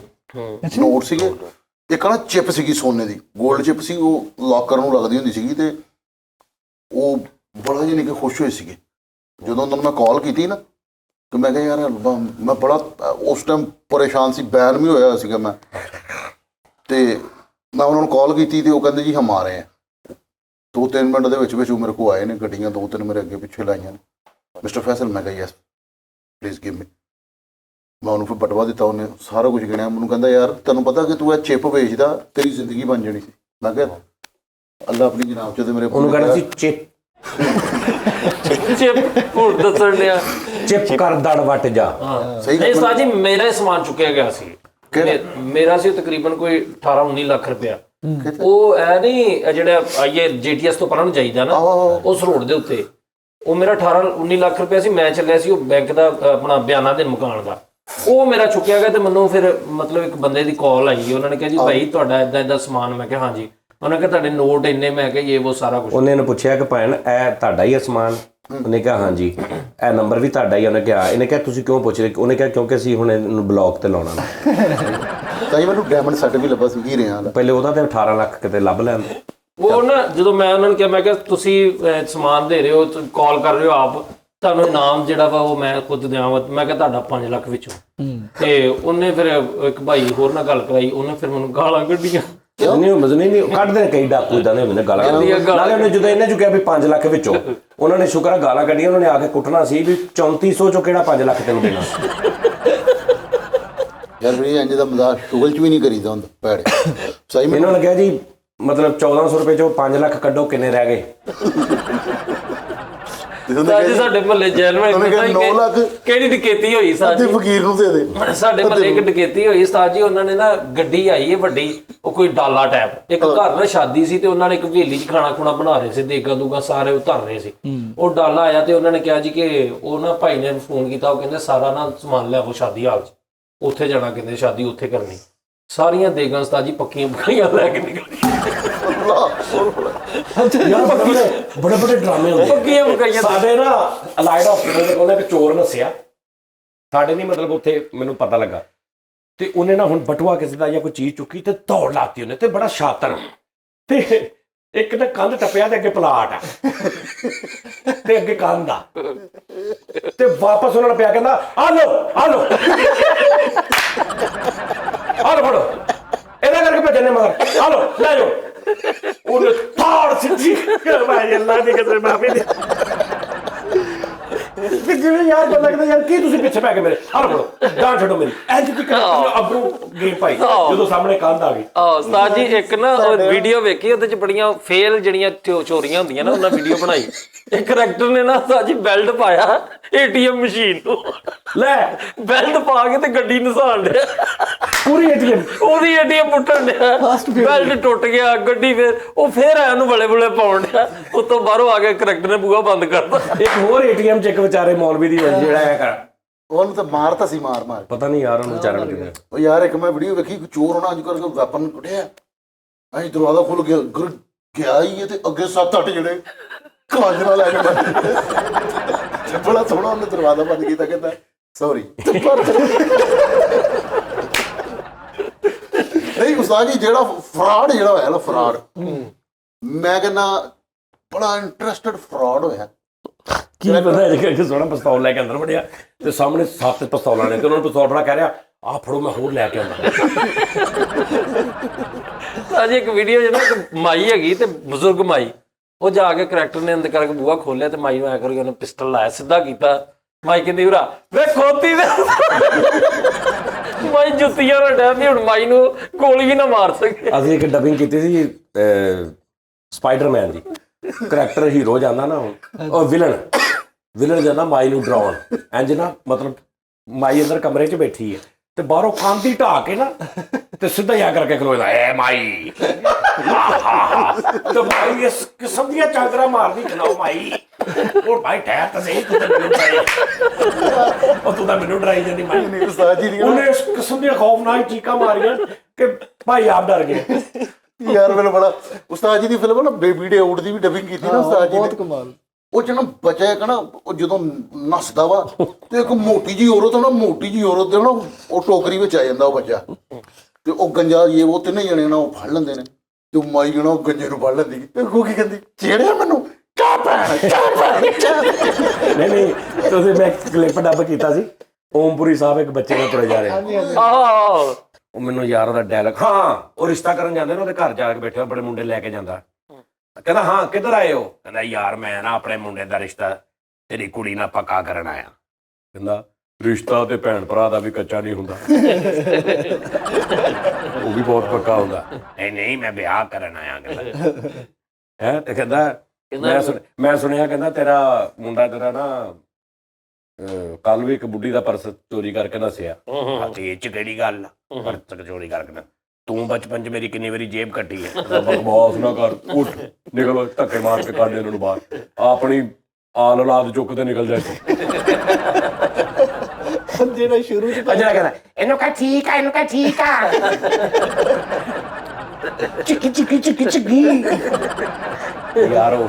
ਨੋਟ ਸੀਗੇ, ਇੱਕ ਨਾ ਚਿਪ ਸੀਗੀ ਸੋਨੇ ਦੀ, 골ਡ ਚਿਪ ਸੀ, ਉਹ ਲੋਕਰ ਨੂੰ ਲੱਗਦੀ ਹੁੰਦੀ ਸੀਗੀ। ਤੇ ਉਹ ਬੜਾ ਜਿਹੇ ਕਿ ਖੁਸ਼ ਹੋਏ ਸੀਗੇ ਜਦੋਂ ਉਹਨਾਂ ਨੂੰ ਮੈਂ ਕਾਲ ਕੀਤੀ ਨਾ, ਕਿ ਮੈਂ ਕਿਹਾ ਯਾਰ ਮੈਂ ਬੜਾ ਉਸ ਟਾਈਮ ਪਰੇਸ਼ਾਨ ਸੀ, ਬੈਨ ਵੀ ਹੋਇਆ ਸੀਗਾ ਮੈਂ। ਤੇ ਮੈਂ ਉਹਨਾਂ ਨੂੰ ਕਾਲ ਕੀਤੀ ਤੇ ਉਹ ਕਹਿੰਦੇ ਜੀ ਹਮ ਆ ਰਹੇ ਹੈ। 2-3 ਮਿੰਟ ਦੇ ਵਿੱਚ ਉਹ ਮੇਰੇ ਕੋਲ ਆਏ ਨੇ, ਗੱਡੀਆਂ 2-3 ਮੇਰੇ ਅੱਗੇ ਪਿੱਛੇ ਲਾਈਆਂ ਨੇ। ਮਿਸਟਰ ਫੈਸਲ, ਮੈਂ ਕਿਹਾ ਯੈਸ ਪਲੀਜ਼ ਗਿਵ ਮੀ। ਮੈਂ ਉਹਨੂੰ ਫਿਰ ਬਟਵਾ ਦਿੱਤਾ, ਉਹਨੇ ਸਾਰਾ ਕੁਝ ਗਿਣਿਆ। ਮੈਨੂੰ ਕਹਿੰਦਾ ਯਾਰ ਤੈਨੂੰ ਪਤਾ ਕਿ ਤੂੰ ਇਹ ਚਿਪ ਵੇਚਦਾ ਤੇਰੀ ਜ਼ਿੰਦਗੀ ਬਣ ਜਾਣੀ ਸੀ। ਮੈਂ ਕਿਹਾ ਅੱਲਾ ਆਪਣੀ ਜਨਾਬ ਚ ਤੇ ਮੇਰੇ ਉਹਨੂੰ ਕਹਿੰਦਾ ਸੀ ਚਿਪ ਚਿਪ ਹੁਣ ਦੱਸਣ ਲਿਆ। ਚਿਪ ਕਰ ਦੜ ਵੱਟ ਜਾ। ਸਹੀ ਨਹੀਂ ਉਸਤਾਦ ਜੀ ਮੇਰਾ ਸਮਾਨ ਚੁੱਕਿਆ ਗਿਆ ਸੀ। ਮੇਰਾ ਸੀ ਤਕਰੀਬਨ ਕੋਈ 18-19 ਲੱਖ ਰੁਪਇਆ। ਉਹ ਐ ਨਹੀਂ ਜਿਹੜਾ ਆਈਏ ਜੀਟੀਐਸ ਤੋਂ ਪਰਾਂ ਨੂੰ ਜਾਈਦਾ ਨਾ, ਉਸ ਰੋਡ ਦੇ ਉੱਤੇ ਉਹ ਮੇਰਾ 18-19 ਲੱਖ ਰੁਪਇਆ ਸੀ। ਮੈਂ ਚੱਲਿਆ ਸੀ ਉਹ ਬੈਂਕ ਦਾ ਆਪਣਾ ਬਿਆਨਾ ਦੇਣ ਮਕਾਨ ਦਾ, ਉਹ ਮੇਰਾ ਚੁੱਕਿਆ ਗਿਆ। ਤੇ ਮੈਨੂੰ ਫਿਰ ਮਤਲਬ ਇੱਕ ਬੰਦੇ ਦੀ ਕਾਲ ਆਈ, ਉਹਨਾਂ ਨੇ ਕਿਹਾ ਜੀ ਭਾਈ ਤੁਹਾਡਾ ਇਦਾਂ ਇਦਾਂ ਸਮਾਨ। ਮੈਂ ਕਿਹਾ ਹਾਂਜੀ। ਉਹਨੇ ਕਿਹਾ ਤੁਹਾਡੇ ਨੋਟ ਇੰਨੇ। ਮੈਂ ਕਿਹਾ ਇਹ ਉਹ ਸਾਰਾ ਕੁਝ। ਉਹਨੇ ਪੁੱਛਿਆ ਕਿ ਭੈਣ ਇਹ ਤੁਹਾਡਾ ਹੀ ਹੈ ਸਮਾਨ? ਉਹਨੇ ਕਿਹਾ ਹਾਂਜੀ। ਇਹ ਨੰਬਰ ਵੀ ਤੁਹਾਡਾ ਹੀ? ਉਹਨੇ ਕਿਹਾ। ਇਹਨੇ ਕਿਹਾ ਤੁਸੀਂ ਕਿਉਂ ਪੁੱਛ ਰਹੇ? ਉਹਨੇ ਕਿਹਾ ਕਿਉਂਕਿ ਅਸੀਂ ਹੁਣ ਇਹਨੂੰ ਬਲੌਕ ਤੇ ਲਾਉਣਾ। ਤਾਂ ਹੀ ਮੈਨੂੰ ਡਾਇਮੰਡ ਸੈੱਟ ਵੀ ਲੱਭਾ ਸੀ ਹੀਰਿਆਂ ਵਾਲਾ। ਪਹਿਲੇ ਉਹਦਾ ਤੇ 18 ਲੱਖ ਕਿਤੇ ਲੱਭ ਲੈਂਦੇ। ਉਹ ਨਾ ਜਦੋਂ ਮੈਂ ਉਹਨਾਂ ਨੂੰ ਕਿਹਾ, ਮੈਂ ਕਿਹਾ ਤੁਸੀਂ ਸਮਾਨ ਦੇ ਰਹੇ ਹੋ, ਕਾਲ ਕਰ ਰਹੇ ਹੋ ਆਪ, ਤੁਹਾਨੂੰ ਇਨਾਮ ਜਿਹੜਾ ਵਾ ਉਹ ਮੈਂ ਖੁਦ ਦਿਆਂਗਾ। ਮੈਂ ਕਿਹਾ ਤੁਹਾਡਾ 5 ਲੱਖ ਵਿੱਚੋਂ। ਤੇ ਉਹਨੇ ਫਿਰ ਇੱਕ ਭਾਈ ਹੋਰ ਨਾਲ ਗੱਲ ਕਰਾਈ, ਉਹਨੇ ਫਿਰ ਮੈਨੂੰ ਗਾਲਾਂ ਕੱਢੀਆਂ। ਨਹੀਂ ਨਹੀਂ ਕੱਢਦੇ ਨੇ ਕਈ ਡਾਕੂ ਇਦਾਂ ਦੇ ਹੁੰਦੇ ਨੇ ਗਾਲਾਂ ਕੱਢਦੇ। ਨਾਲੇ ਉਹਨੇ ਜਦੋਂ ਇਹਨੇ ਚੁੱਕਿਆ ਵੀ 5 ਲੱਖ ਵਿੱਚੋਂ ਉਹਨਾਂ ਨੇ ਸ਼ੁਕਰ ਆ ਗਾਲਾਂ ਕੱਢੀਆਂ, ਉਹਨਾਂ ਨੇ ਆ ਕੇ ਕੁੱਟਣਾ ਸੀ ਵੀ 3400 ਚੋਂ ਕਿਹੜਾ 5 ਲੱਖ ਤੈਨੂੰ ਦੇਣਾ। ਯਾਰ ਵੀ ਇੰਜ ਦਾ ਮਜ਼ਾਕ ਸ਼ੁਗਲ ਚ ਵੀ ਨਹੀਂ ਕਰੀਦਾ ਹੁੰਦਾ ਭੈੜੇ ਸਹੀ ਮੈਨੂੰ ਇਹਨਾਂ ਨੇ ਕਿਹਾ ਜੀ ਮਤਲਬ 1400 ਰੁਪਏ ਚੋਂ 5 ਲੱਖ ਕੱਢੋ, ਕਿੰਨੇ ਰਹਿ ਗਏ? ਸਾਜੀ ਸਾਡੇ ਮਹੱਲੇ ਜੇਲ੍ਹ ਵਿੱਚ 9 ਲੱਖ ਕਿਹੜੀ ਡਕੈਤੀ ਹੋਈ ਤੇ ਸਾਜੀ, ਫਕੀਰ ਨੂੰ ਦੇ ਦੇ। ਸਾਡੇ ਮਹੱਲੇ ਇੱਕ ਡਕੈਤੀ ਹੋਈ ਉਸਤਾਦ ਜੀ। ਉਹਨਾਂ ਨੇ ਨਾ ਗੱਡੀ ਆਈ ਹੈ ਵੱਡੀ, ਉਹ ਕੋਈ ਡਾਲਾ ਟਾਈਪ, ਇੱਕ ਘਰ ਨਾਲ ਸ਼ਾਦੀ ਸੀ ਤੇ ਉਹਨਾਂ ਨੇ ਇੱਕ ਹਵੇਲੀ 'ਚ ਖਾਣਾ ਖੁਣਾ ਬਣਾ ਰਹੇ ਸੀ, ਦੇਗਾ ਦੂਗਾ ਸਾਰੇ ਉਤਰ ਰਹੇ ਸੀ। ਉਹ ਡਾਲਾ ਆਇਆ ਤੇ ਉਹਨਾਂ ਨੇ ਕਿਹਾ ਜੀ ਕਿ ਉਹ ਨਾ ਭਾਈ ਨੇ ਫੋਨ ਕੀਤਾ, ਉਹ ਕਹਿੰਦੇ ਸਾਰਾ ਨਾ ਸਮਾਨ ਲਿਆਓ ਸ਼ਾਦੀ ਹਾਲ 'ਚ, ਉੱਥੇ ਜਾਣਾ, ਕਹਿੰਦੇ ਸ਼ਾਦੀ ਉੱਥੇ ਕਰਨੀ। ਸਾਰੀਆਂ ਦੇਗਾਂ ਉਸਤਾਦ ਜੀ ਪੱਕੀਆਂ ਪੱਕੀਆਂ ਲੈ ਕੇ ਨਿਕਲ ਯਾਰ ਬੜੇ ਬੜੇ ਡਰਾਮੇ ਹੁੰਦੇ ਪੱਕੀਆਂ ਪਕਾਈਆਂ। ਸਾਡੇ ਨਾ ਅਲਾਈਡ ਹਸਪੀਟਲ ਦੇ ਕੋਲ ਇੱਕ ਚੋਰ ਨੱਸਿਆ ਸਾਡੇ, ਨਹੀਂ ਮਤਲਬ ਉੱਥੇ ਮੈਨੂੰ ਪਤਾ ਲੱਗਾ ਤੇ ਉਹਨੇ ਨਾ ਹੁਣ ਬਟੂਆ ਕਿਸੇ ਦਾ ਜਾਂ ਕੋਈ ਚੀਜ਼ ਚੁੱਕੀ ਤੇ ਦੌੜ ਲਾਤੀ ਉਹਨੇ, ਤੇ ਬੜਾ ਸ਼ਾਤਰ ਤੇ ਇੱਕ ਤਾਂ ਕੰਧ ਟੱਪਿਆ ਤੇ ਅੱਗੇ ਪਲਾਟ ਆ ਤੇ ਅੱਗੇ ਕੰਧ ਆ ਤੇ ਵਾਪਸ ਉਹਨਾਂ ਨੂੰ ਪਿਆ, ਕਹਿੰਦਾ ਆ ਲੋ ਫੜੋ, ਇਹਦਾ ਕਰਕੇ ਭੇਜਣੇ ਮਗਰ ਆ ਲੋ ਲੈ ਜਾਓ। ਉਹਨੇ ਥਾੜ ਸਿੱਧੀ ਭਾਈ ਅੱਲਾ ਦੀ ਕਸਮ ਮਾਫੀ ਦੇ ਜਿਵੇਂ ਯਾਰ ਪਤਾ ਲੱਗਦਾ ਯਾਰ ਕੀ ਤੁਸੀਂ ਪਿੱਛੇ ਪੈ ਕੇ ਮੇਰੇ ਆ ਲੋ ਜਾਨ ਛੱਡੋ ਮੇਰੀ ਐਂਜ ਕੀ ਕਰ ਅੱਗੋਂ ਗੇਮ ਪਾਈ ਜਦੋਂ ਸਾਹਮਣੇ ਕੰਧ ਆ ਗਈ। ਉਸਤਾਦ ਜੀ ਇੱਕ ਨਾ ਵੀਡੀਓ ਵੇਖੀ, ਉਹਦੇ ਚ ਬੜੀਆਂ ਫੇਲ ਜਿਹੜੀਆਂ ਚੋਰੀਆਂ ਹੁੰਦੀਆਂ ਨਾ, ਉਹਨਾਂ ਵੀਡੀਓ ਬਣਾਈ। ਇੱਕ ਕਰੈਕਟਰ ਨੇ ਨਾ ਉਸਤਾਦ ਜੀ ਬੈਲਟ ਪਾਇਆ ਏਟੀਐਮ ਮਸ਼ੀਨ ਨੂੰ, ਲੈ ਬੈਲਟ ਪਾ ਕੇ ਤੇ ਗੱਡੀ ਨਸਾਣ ਡਿਆ, ਪੂਰੀ ਏਟੀਐਮ ਉਹਦੀ ਏਟੀਐਮ ਪੁੱਟਣ ਡਿਆ, ਬੈਲਟ ਟੁੱਟ ਗਿਆ, ਗੱਡੀ ਫੇਰ ਆਇਆ ਨੂੰ ਬਲੇ ਬਲੇ ਪਾਉਣ ਡਿਆ। ਉਤੋਂ ਬਾਹਰੋਂ ਆ ਕੇ ਕਰੈਕਟਰ ਨੇ ਬੂਹਾ ਬੰਦ ਕਰਤਾ। ਇੱਕ ਹੋਰ ਏਟੀਐਮ ਚ ਇੱਕ ਵਿਚਾਰੇ ਮੌਲਵੀ ਦੀ ਜਿਹੜਾ ਹੈ ਕਰ ਉਹਨੂੰ ਤਾਂ ਮਾਰਤਾ ਸੀ ਮਾਰ ਪਤਾ ਨਹੀਂ ਯਾਰ ਉਹਨੂੰ ਵਿਚਾਰੇ ਨੂੰ ਕਿਵੇਂ। ਉਹ ਯਾਰ ਇੱਕ ਮੈਂ ਵੀਡੀਓ ਵੇਖੀ, ਚੋਰ ਹੋਣਾ ਅੱਜ ਕਰਕੇ ਵੈਪਨ ਕੁੱਟਿਆ, ਅਸੀਂ ਦਰਵਾਜ਼ਾ ਖੁੱਲ ਗਿਆ, ਗਿਆ ਹੀ ਤੇ ਅੱਗੇ 7-8 ਜਿਹੜੇ ਕਲਾਜਰਾ ਲੈ ਕੇ ਬੈਠੇ। ਬੜਾ ਸੋਹਣਾ ਉਹਨੇ ਦਰਵਾਜ਼ਾ ਬੰਦ ਕੀਤਾ, ਕਹਿੰਦਾ ਸੌਰੀ। ਨਹੀਂ ਉਸਤਾਦ ਜੀ, ਜਿਹੜਾ ਫਰਾਡ ਜਿਹੜਾ ਹੋਇਆ ਨਾ, ਫਰਾਡ ਮੈਂ ਕਹਿੰਦਾ ਬੜਾ ਇੰਟਰਸਟਡ ਫਰਾਡ ਹੋਇਆ। ਕੀ ਪਤਾ ਕਿ ਸੋਹਣਾ ਪਿਸਤੌਲ ਲੈ ਕੇ ਅੰਦਰ ਵੜਿਆ ਤੇ ਸਾਹਮਣੇ 7 ਪਿਸਤੌਲਾਂ ਨੇ ਤੇ ਉਹਨਾਂ ਨੂੰ ਪਿਸਤੌਲ ਫੜਾ ਕਹਿ ਰਿਹਾ ਆ ਫੜੋ ਮੈਂ ਹੋਰ ਲੈ ਕੇ ਆਉਂਦਾ। ਅੱਜ ਇੱਕ ਵੀਡੀਓ ਚ ਨਾ ਇੱਕ ਮਾਈ ਹੈਗੀ ਤੇ ਬਜ਼ੁਰਗ ਮਾਈ, ਉਹ ਜਾ ਕੇ ਕਰੈਕਟਰ ਨੇ ਅੰਦਰ ਕਰਕੇ ਬੂਹਾ ਖੋਲਿਆ ਤੇ ਮਾਈ ਨੂੰ ਐ ਕਰਕੇ ਉਹਨੇ ਪਿਸਟਲ ਲਾਇਆ, ਸਿੱਧਾ ਕੀਤਾ। ਮਾਈ ਕਹਿੰਦੀ ਉਰਾ ਵੇ ਖੋਤੀ ਦੇ ਮਾਈ ਜੁੱਤੀਆਂ ਨਾਲ ਡੈਂਦੀ, ਹੁਣ ਮਾਈ ਨੂੰ ਗੋਲੀ ਵੀ ਨਾ ਮਾਰ ਸਕੇ। ਅਸੀਂ ਇੱਕ ਡਬਿੰਗ ਕੀਤੀ ਸੀ ਸਪਾਈਡਰਮੈਨ ਦੀ, ਕਰੈਕਟਰ ਹੀਰੋ ਜਾਂਦਾ ਨਾ ਉਹ ਵਿਲਨ ਜਾਂਦਾ ਮਾਈ ਨੂੰ ਡਰਾਉਣ, ਇੰਜ ਨਾ ਮਤਲਬ ਮਾਈ ਅੰਦਰ ਕਮਰੇ 'ਚ ਬੈਠੀ ਹੈ ਤੇ ਬਾਹਰੋਂ ਕੰਧ ਹੀ ਢਾਹ ਕੇ ਨਾ ਤੇ ਸਿੱਧਾ ਹੀ ਆ ਕਰਕੇ ਖਲੋਦਾ ਐ ਮਾਈ ਤੇ ਮਾਈ ਇਸ ਕਿਸਮ ਦੀਆਂ ਚਾਦਰਾਂ ਮਾਰਦੀ ਖਲਾਓ ਮਾਈ। ਉਹ ਭਾਈ ਠਹਿਰ ਤਾਂ ਸਹੀ, ਤੂੰ ਤਾਂ ਮੈਨੂੰ ਡਰਾਈ ਉਹ ਤੂੰ ਤਾਂ ਮੈਨੂੰ ਡਰਾਈ ਜਾਂਦੀ ਮਾਈ। ਨਹੀਂ ਉਸਤਾਦ ਜੀ ਉਹਨੇ ਇਸ ਕਿਸਮ ਦੀਆਂ ਖੌਫਨਾਕ ਚੀਕਾਂ ਮਾਰੀਆਂ ਕਿ ਭਾਈ ਆਪ ਡਰ ਗਏ। ਯਾਰ ਮੈਨੂੰ ਬੜਾ ਉਸਤਾਦ ਜੀ ਦੀ ਫਿਲਮ ਨਾ baby day out the we dubbing ਕੀਤੀ ਨਾ ਉਸਤਾਦ ਜੀ ਬਹੁਤ ਨੇ। ਕਮਾਲ। ਉਹ ਚ ਨਾ ਬੱਚਾ ਇੱਕ ਨਾ ਉਹ ਜਦੋਂ ਨੱਸਦਾ ਵਾ ਤੇ ਇੱਕ ਮੋਟੀ ਜੀ ਔਰਤ ਦੇ ਨਾ ਉਹ ਟੋਕਰੀ ਵਿੱਚ ਆ ਜਾਂਦਾ ਉਹ ਬੱਚਾ, ਤੇ ਉਹ ਗੰਜਾ ਉਹ ਤਿੰਨੇ ਜਣੇ ਨਾ ਉਹ ਫੜ ਲੈਂਦੇ ਨੇ ਤੇ ਮਾਈ ਨਾ ਉਹ ਗੰਜੇ ਨੂੰ ਫੜ ਲੈਂਦੀ ਤੇ ਉਹ ਕੀ ਕਹਿੰਦੀ ਛੇੜਿਆ ਮੈਨੂੰ ਨਹੀਂ ਤੁਸੀਂ ਮੈਂ ਕਲਿੱਪ ਡੱਬ ਕੀਤਾ ਸੀ, ਓਮਪੁਰੀ ਸਾਹਿਬ ਇੱਕ ਬੱਚੇ ਨਾਲ ਤੁਰੇ ਜਾ ਰਹੇ, ਆਹੋ ਉਹ ਮੈਨੂੰ ਯਾਰ ਉਹਦਾ ਡਾਇਲੌਗ, ਹਾਂ ਉਹ ਰਿਸ਼ਤਾ ਕਰਨ ਜਾਂਦੇ ਨੇ ਉਹਦੇ ਘਰ ਜਾ ਕੇ ਬੈਠੇ ਬੜੇ ਮੁੰਡੇ ਲੈ ਕੇ ਜਾਂਦਾ, ਕਹਿੰਦਾ ਹਾਂ ਕਿੱਧਰ ਆਏ ਹੋ, ਕਹਿੰਦਾ ਯਾਰ ਮੈਂ ਨਾ ਆਪਣੇ ਮੁੰਡੇ ਦਾ ਰਿਸ਼ਤਾ ਤੇਰੀ ਕੁੜੀ ਨਾਲ ਪੱਕਾ ਕਰਨ ਆਇਆ, ਕਹਿੰਦਾ ਰਿਸ਼ਤਾ ਤੇ ਭੈਣ ਭਰਾ ਦਾ ਵੀ ਕੱਚਾ ਨਹੀਂ ਹੁੰਦਾ ਉਹ ਵੀ ਬਹੁਤ ਪੱਕਾ ਹੁੰਦਾ, ਨਹੀਂ ਮੈਂ ਵਿਆਹ ਕਰਨ ਆਇਆ, ਕਹਿੰਦਾ ਹੈ ਤੇ ਕਹਿੰਦਾ ਮੈਂ ਸੁਣਿਆ ਕਹਿੰਦਾ ਤੇਰਾ ਮੁੰਡਾ ਤੇਰਾ ਨਾ ਕੱਲ ਵੀ ਇੱਕ ਬੁੱਢੀ ਦਾ ਪਰਸ ਚੋਰੀ ਕਰਕੇ ਦੱਸਿਆ, ਤੇ ਇਹ ਚ ਕਿਹੜੀ ਗੱਲ ਪਰਸ ਚੋਰੀ ਕਰਕੇ, ਤੂੰ ਬਚਪਨ ਚ ਮੇਰੀ ਕਿੰਨੀ ਵਾਰੀ ਜੇਬ ਕੱਟੀ ਹੈ, ਬਕਵਾਸ ਨਾ ਕਰ, ਉੱਠ ਨਿਕਲੋ ਧੱਕੇ ਮਾਰ ਕੇ ਕੱਢ ਇਹਨਾਂ ਨੂੰ ਬਾਹਰ, ਆਪਣੀ ਆਲ ਔਲਾਦ ਚੁੱਕ ਤੇ ਨਿਕਲ ਜਾ। ਜਿਹੜਾ ਸ਼ੁਰੂ ਚ ਅਜਾ ਕਹਿੰਦਾ ਇਹਨੂੰ ਕਹ ਠੀਕ ਆ ਚਿੱਕੀ ਯਾਰ ਉਹ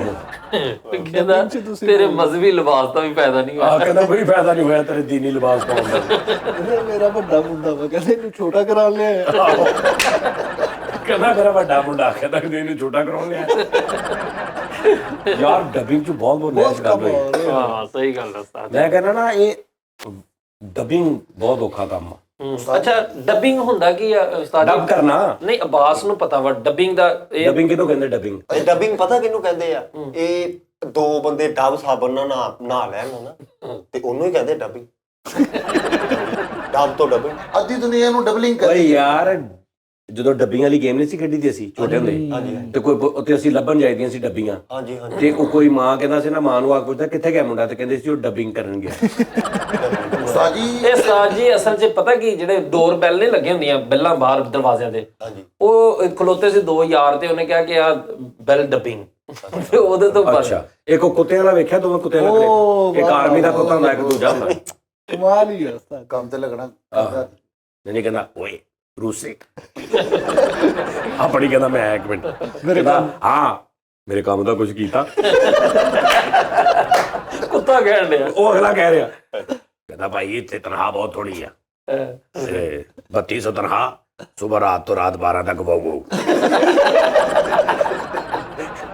ਕਹਿੰਦਾ ਤੇਰੇ ਮਜ਼ਹਬੀ ਲਿਬਾਸ ਦਾ ਵੀ ਫਾਇਦਾ ਨਹੀਂ ਹੋਇਆ। ਕਹਿੰਦਾ ਕੋਈ ਫਾਇਦਾ ਨਹੀਂ ਹੋਇਆ ਤੇਰੇ ਦੀਨੀ ਲਿਬਾਸ ਪਾਉਣ ਦਾ। ਮੇਰਾ ਵੱਡਾ ਮੁੰਡਾ ਵਾ, ਕਹਿੰਦੇ ਇਹਨੂੰ ਛੋਟਾ ਕਰਾ ਲਿਆ। ਕਹਿੰਦਾ ਮੇਰਾ ਵੱਡਾ ਮੁੰਡਾ, ਕਹਿੰਦਾ ਕਿ ਇਹਨੂੰ ਛੋਟਾ ਕਰਾਉਣ ਲਿਆ। ਯਾਰ ਡਬਿੰਗ ਚ ਬਹੁਤ ਨੈਸ਼ ਗੱਲ ਹੋਈ। ਹਾਂ ਸਹੀ ਗੱਲ ਹੈ ਉਸਤਾਦ। ਮੈਂ ਕਹਿੰਦਾ ਨਾ ਇਹ ਡਬਿੰਗ ਬਹੁਤ ਔਖਾ ਕੰਮ ਆ। ਅੱਛਾ ਡੱਬਿੰਗ ਹੁੰਦਾ ਕੀ ਆ ਉਸਤਾਦ ਜੀ? ਡਬ ਕਰਨਾ। ਨਹੀਂ ਅਬਾਸ ਨੂੰ ਪਤਾ ਵਾ ਡੱਬਿੰਗ ਦਾ ਇਹ ਡਬਿੰਗ ਕਿਹਨੂੰ ਕਹਿੰਦੇ? ਡਬਿੰਗ ਇਹ ਡਬਿੰਗ ਪਤਾ ਕਿਹਨੂੰ ਕਹਿੰਦੇ ਆ? ਇਹ ਦੋ ਬੰਦੇ ਡਬ ਸਾਬਣ ਨਾਲ ਨਹਾ ਲੈਣ ਨਾ ਤੇ ਉਹਨੂੰ ਹੀ ਕਹਿੰਦੇ ਡਬਿੰਗ। ਡਬ ਤੋਂ ਡਬਿੰਗ। ਅੱਧੀ ਦੁਨੀਆ ਨੂੰ ਡਬਲਿੰਗ ਓਏ ਕਰਦੀ ਹੈ। ਯਾਰ ਜਦੋਂ ਡੱਬੀਆਂ ਵਾਲੀ ਗੇਮ ਨਹੀਂ ਸੀ ਖੇਡੀ ਦੀ ਅਸੀਂ ਛੋਟੇ ਹੁੰਦੇ, ਤੇ ਕੋਈ ਉੱਥੇ ਅਸੀਂ ਲੱਭਣ ਜਾਈਦੀਆਂ ਸੀ ਡੱਬੀਆਂ, ਹਾਂਜੀ ਹਾਂਜੀ। ਤੇ ਉਹ ਕੋਈ ਮਾਂ ਕਹਿੰਦਾ ਸੀ ਨਾ, ਮਾਂ ਨੂੰ ਆ ਪੁੱਛਦਾ ਕਿੱਥੇ ਗਿਆ ਮੁੰਡਾ, ਤੇ ਕਹਿੰਦੇ ਸੀ ਉਹ ਡੱਬਿੰਗ ਕਰਨ ਗਿਆ। ਉਸਤਾਦ ਜੀ ਇਹ ਉਸਤਾਦ ਜੀ ਅਸਲ 'ਚ ਪਤਾ ਕੀ ਜਿਹੜੇ ਡੋਰ ਬੈਲ ਨਹੀਂ ਲੱਗੀਆਂ ਹੁੰਦੀਆਂ ਬੈਲਾਂ ਬਾਹਰ ਦਰਵਾਜ਼ਿਆਂ ਦੇ, ਹਾਂਜੀ। ਉਹ ਖਲੋਤੇ ਸੀ ਦੋ ਯਾਰ ਤੇ ਉਹਨੇ ਕਿਹਾ ਕਿ ਆ ਬੈਲ ਡੱਬਿੰਗ ਤੇ ਉਹਦੇ ਤੋਂ ਬਾਅਦ ਅੱਛਾ, ਇੱਕ ਉਹ ਕੁੱਤਿਆਂ ਵਾਲਾ ਵੇਖਿਆ, ਦੋਵੇਂ ਕੁੱਤਿਆਂ ਵਾਲਾ clip? ਇੱਕ ਆਰਮੀ ਦਾ ਕੁੱਤਾ ਹੁੰਦਾ, ਇੱਕ ਦੂਜਾ ਹੁੰਦਾ। ਕਮਾਲ ਹੀ ਆ ਉਸਤਾਦ। ਕੰਮ ਤੇ ਲੱਗਣਾ। ਨਹੀਂ ਕਹਿੰਦਾ ਓਏ ਰੂਸੇ ਆਪਣੀ ਕਹਿੰਦਾ ਮੈਂ ਇੱਕ ਮਿੰਟ ਕਹਿੰਦਾ ਹਾਂ ਮੇਰੇ ਕੰਮ ਦਾ ਕੁਝ ਕੀਤਾ। ਕੁੱਤਾ ਕਹਿਣ ਡਿਆ ਉਹ ਅਗਲਾ ਕਹਿ ਰਿਹਾ, ਕਹਿੰਦਾ ਭਾਈ ਇੱਥੇ ਤਨਖਾਹ ਬਹੁਤ ਥੋੜੀ ਆ, 3200 ਤਨਖਾਹ, ਸੁਬਹ ਰਾਤ ਤੋਂ ਰਾਤ 12 ਤੱਕ ਬਾਊ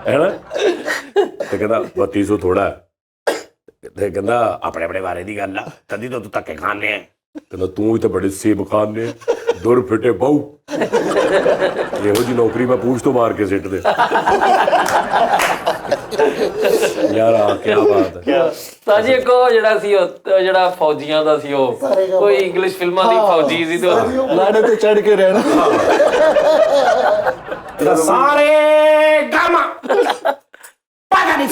ਹੈ ਨਾ। ਤੇ ਕਹਿੰਦਾ 3200 ਥੋੜਾ, ਤੇ ਕਹਿੰਦਾ ਆਪਣੇ ਆਪਣੇ ਬਾਰੇ ਦੀ ਗੱਲ ਆ, ਤਦੀ ਤੋਂ ਤੂੰ ਧੱਕੇ ਖਾਣੇ ਆ। ਕਹਿੰਦਾ ਤੂੰ ਵੀ ਤਾਂ ਬੜੇ ਸੇਬ ਖਾਣੇ, ਦੁਰ ਫਿੱਟੇ ਬਾਊ। ਇਹੋ ਜੀ ਨੌਕਰੀ ਮੈਂ ਪੂਛ ਤੋਂ ਮਾਰ ਕੇ ਸਿੱਟ ਦੇ। ਯਾਰ ਆ ਕੀ ਬਾਤ ਹੈ। ਸਾਜੀ ਇੱਕ ਉਹ ਜਿਹੜਾ ਸੀ ਉਹ ਜਿਹੜਾ ਫੌਜੀਆਂ ਦਾ ਸੀ, ਉਹ ਕੋਈ ਇੰਗਲਿਸ਼ ਫਿਲਮਾਂ ਦੀ ਫੌਜੀ ਸੀ ਤੇ ਉਹ ਲਾੜੇ ਤੇ ਚੜ ਕੇ ਰਹਿਣਾ। ਇਹਦਾ ਸਾਰੇ ਗਾਮਾ ਪਤਾ ਨਹੀਂ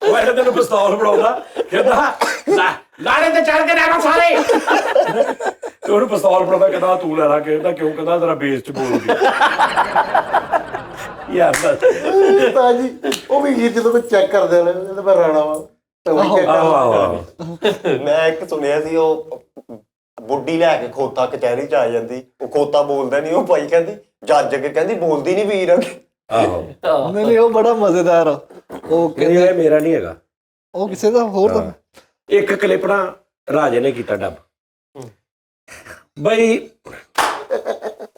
ਉਹ ਇਹਨੇ ਤੈਨੂੰ ਪਿਸਤੌਲ ਬਣਾਉਂਦਾ, ਕਹਿੰਦਾ ਲਾੜੇ ਤੇ ਚੜ ਕੇ ਰਹਿਣਾ ਸਾਰੇ, ਤੇ ਉਹਨੂੰ ਪਿਸਤੌਲ ਬਣਾਉਂਦਾ, ਕਹਿੰਦਾ ਤੂੰ ਲੈ ਲਾ, ਕਹਿੰਦਾ ਕਿਉਂ, ਕਹਿੰਦਾ ਤੇਰਾ ਬੇਸ ਚ ਬੋਲਦੀ ਯਾਰ। ਉਸਤਾਦ ਜੀ ਉਹ ਵੀ ਗੀਤ ਜਦੋਂ ਚੈੱਕ ਕਰਦੇ ਨੇ ਤੇ ਮੈਂ ਰਾਣਾ ਵਾ ਤਾਂ ਉਹ ਚੈੱਕ ਕਰਦਾ। ਮੈਂ ਇੱਕ ਸੁਣਿਆ ਸੀ, ਉਹ ਬੁੱਢੀ ਲੈ ਕੇ ਖੋਤਾ ਕਚਹਿਰੀ ਚ ਆ ਜਾਂਦੀ, ਉਹ ਖੋਤਾ ਬੋਲਦਾ ਨਹੀਂ, ਉਹ ਭਾਈ ਕਹਿੰਦੀ ਜੱਜ ਅੱਗੇ ਕਹਿੰਦੀ ਬੋਲਦੀ ਨਹੀਂ ਵੀਰ ਅੱਗੇ। ਆਹੋ ਨਹੀਂ ਉਹ ਬੜਾ ਮਜ਼ੇਦਾਰ ਆ। ਉਹ ਕਹਿੰਦੀ ਇਹ ਮੇਰਾ ਨਹੀਂ ਹੈਗਾ, ਉਹ ਕਿਸੇ ਦਾ ਹੋਰ ਦਾ। ਇੱਕ ਕਲਿੱਪ ਨਾ ਰਾਜੇ ਨੇ ਕੀਤਾ ਡੱਬ ਬਈ,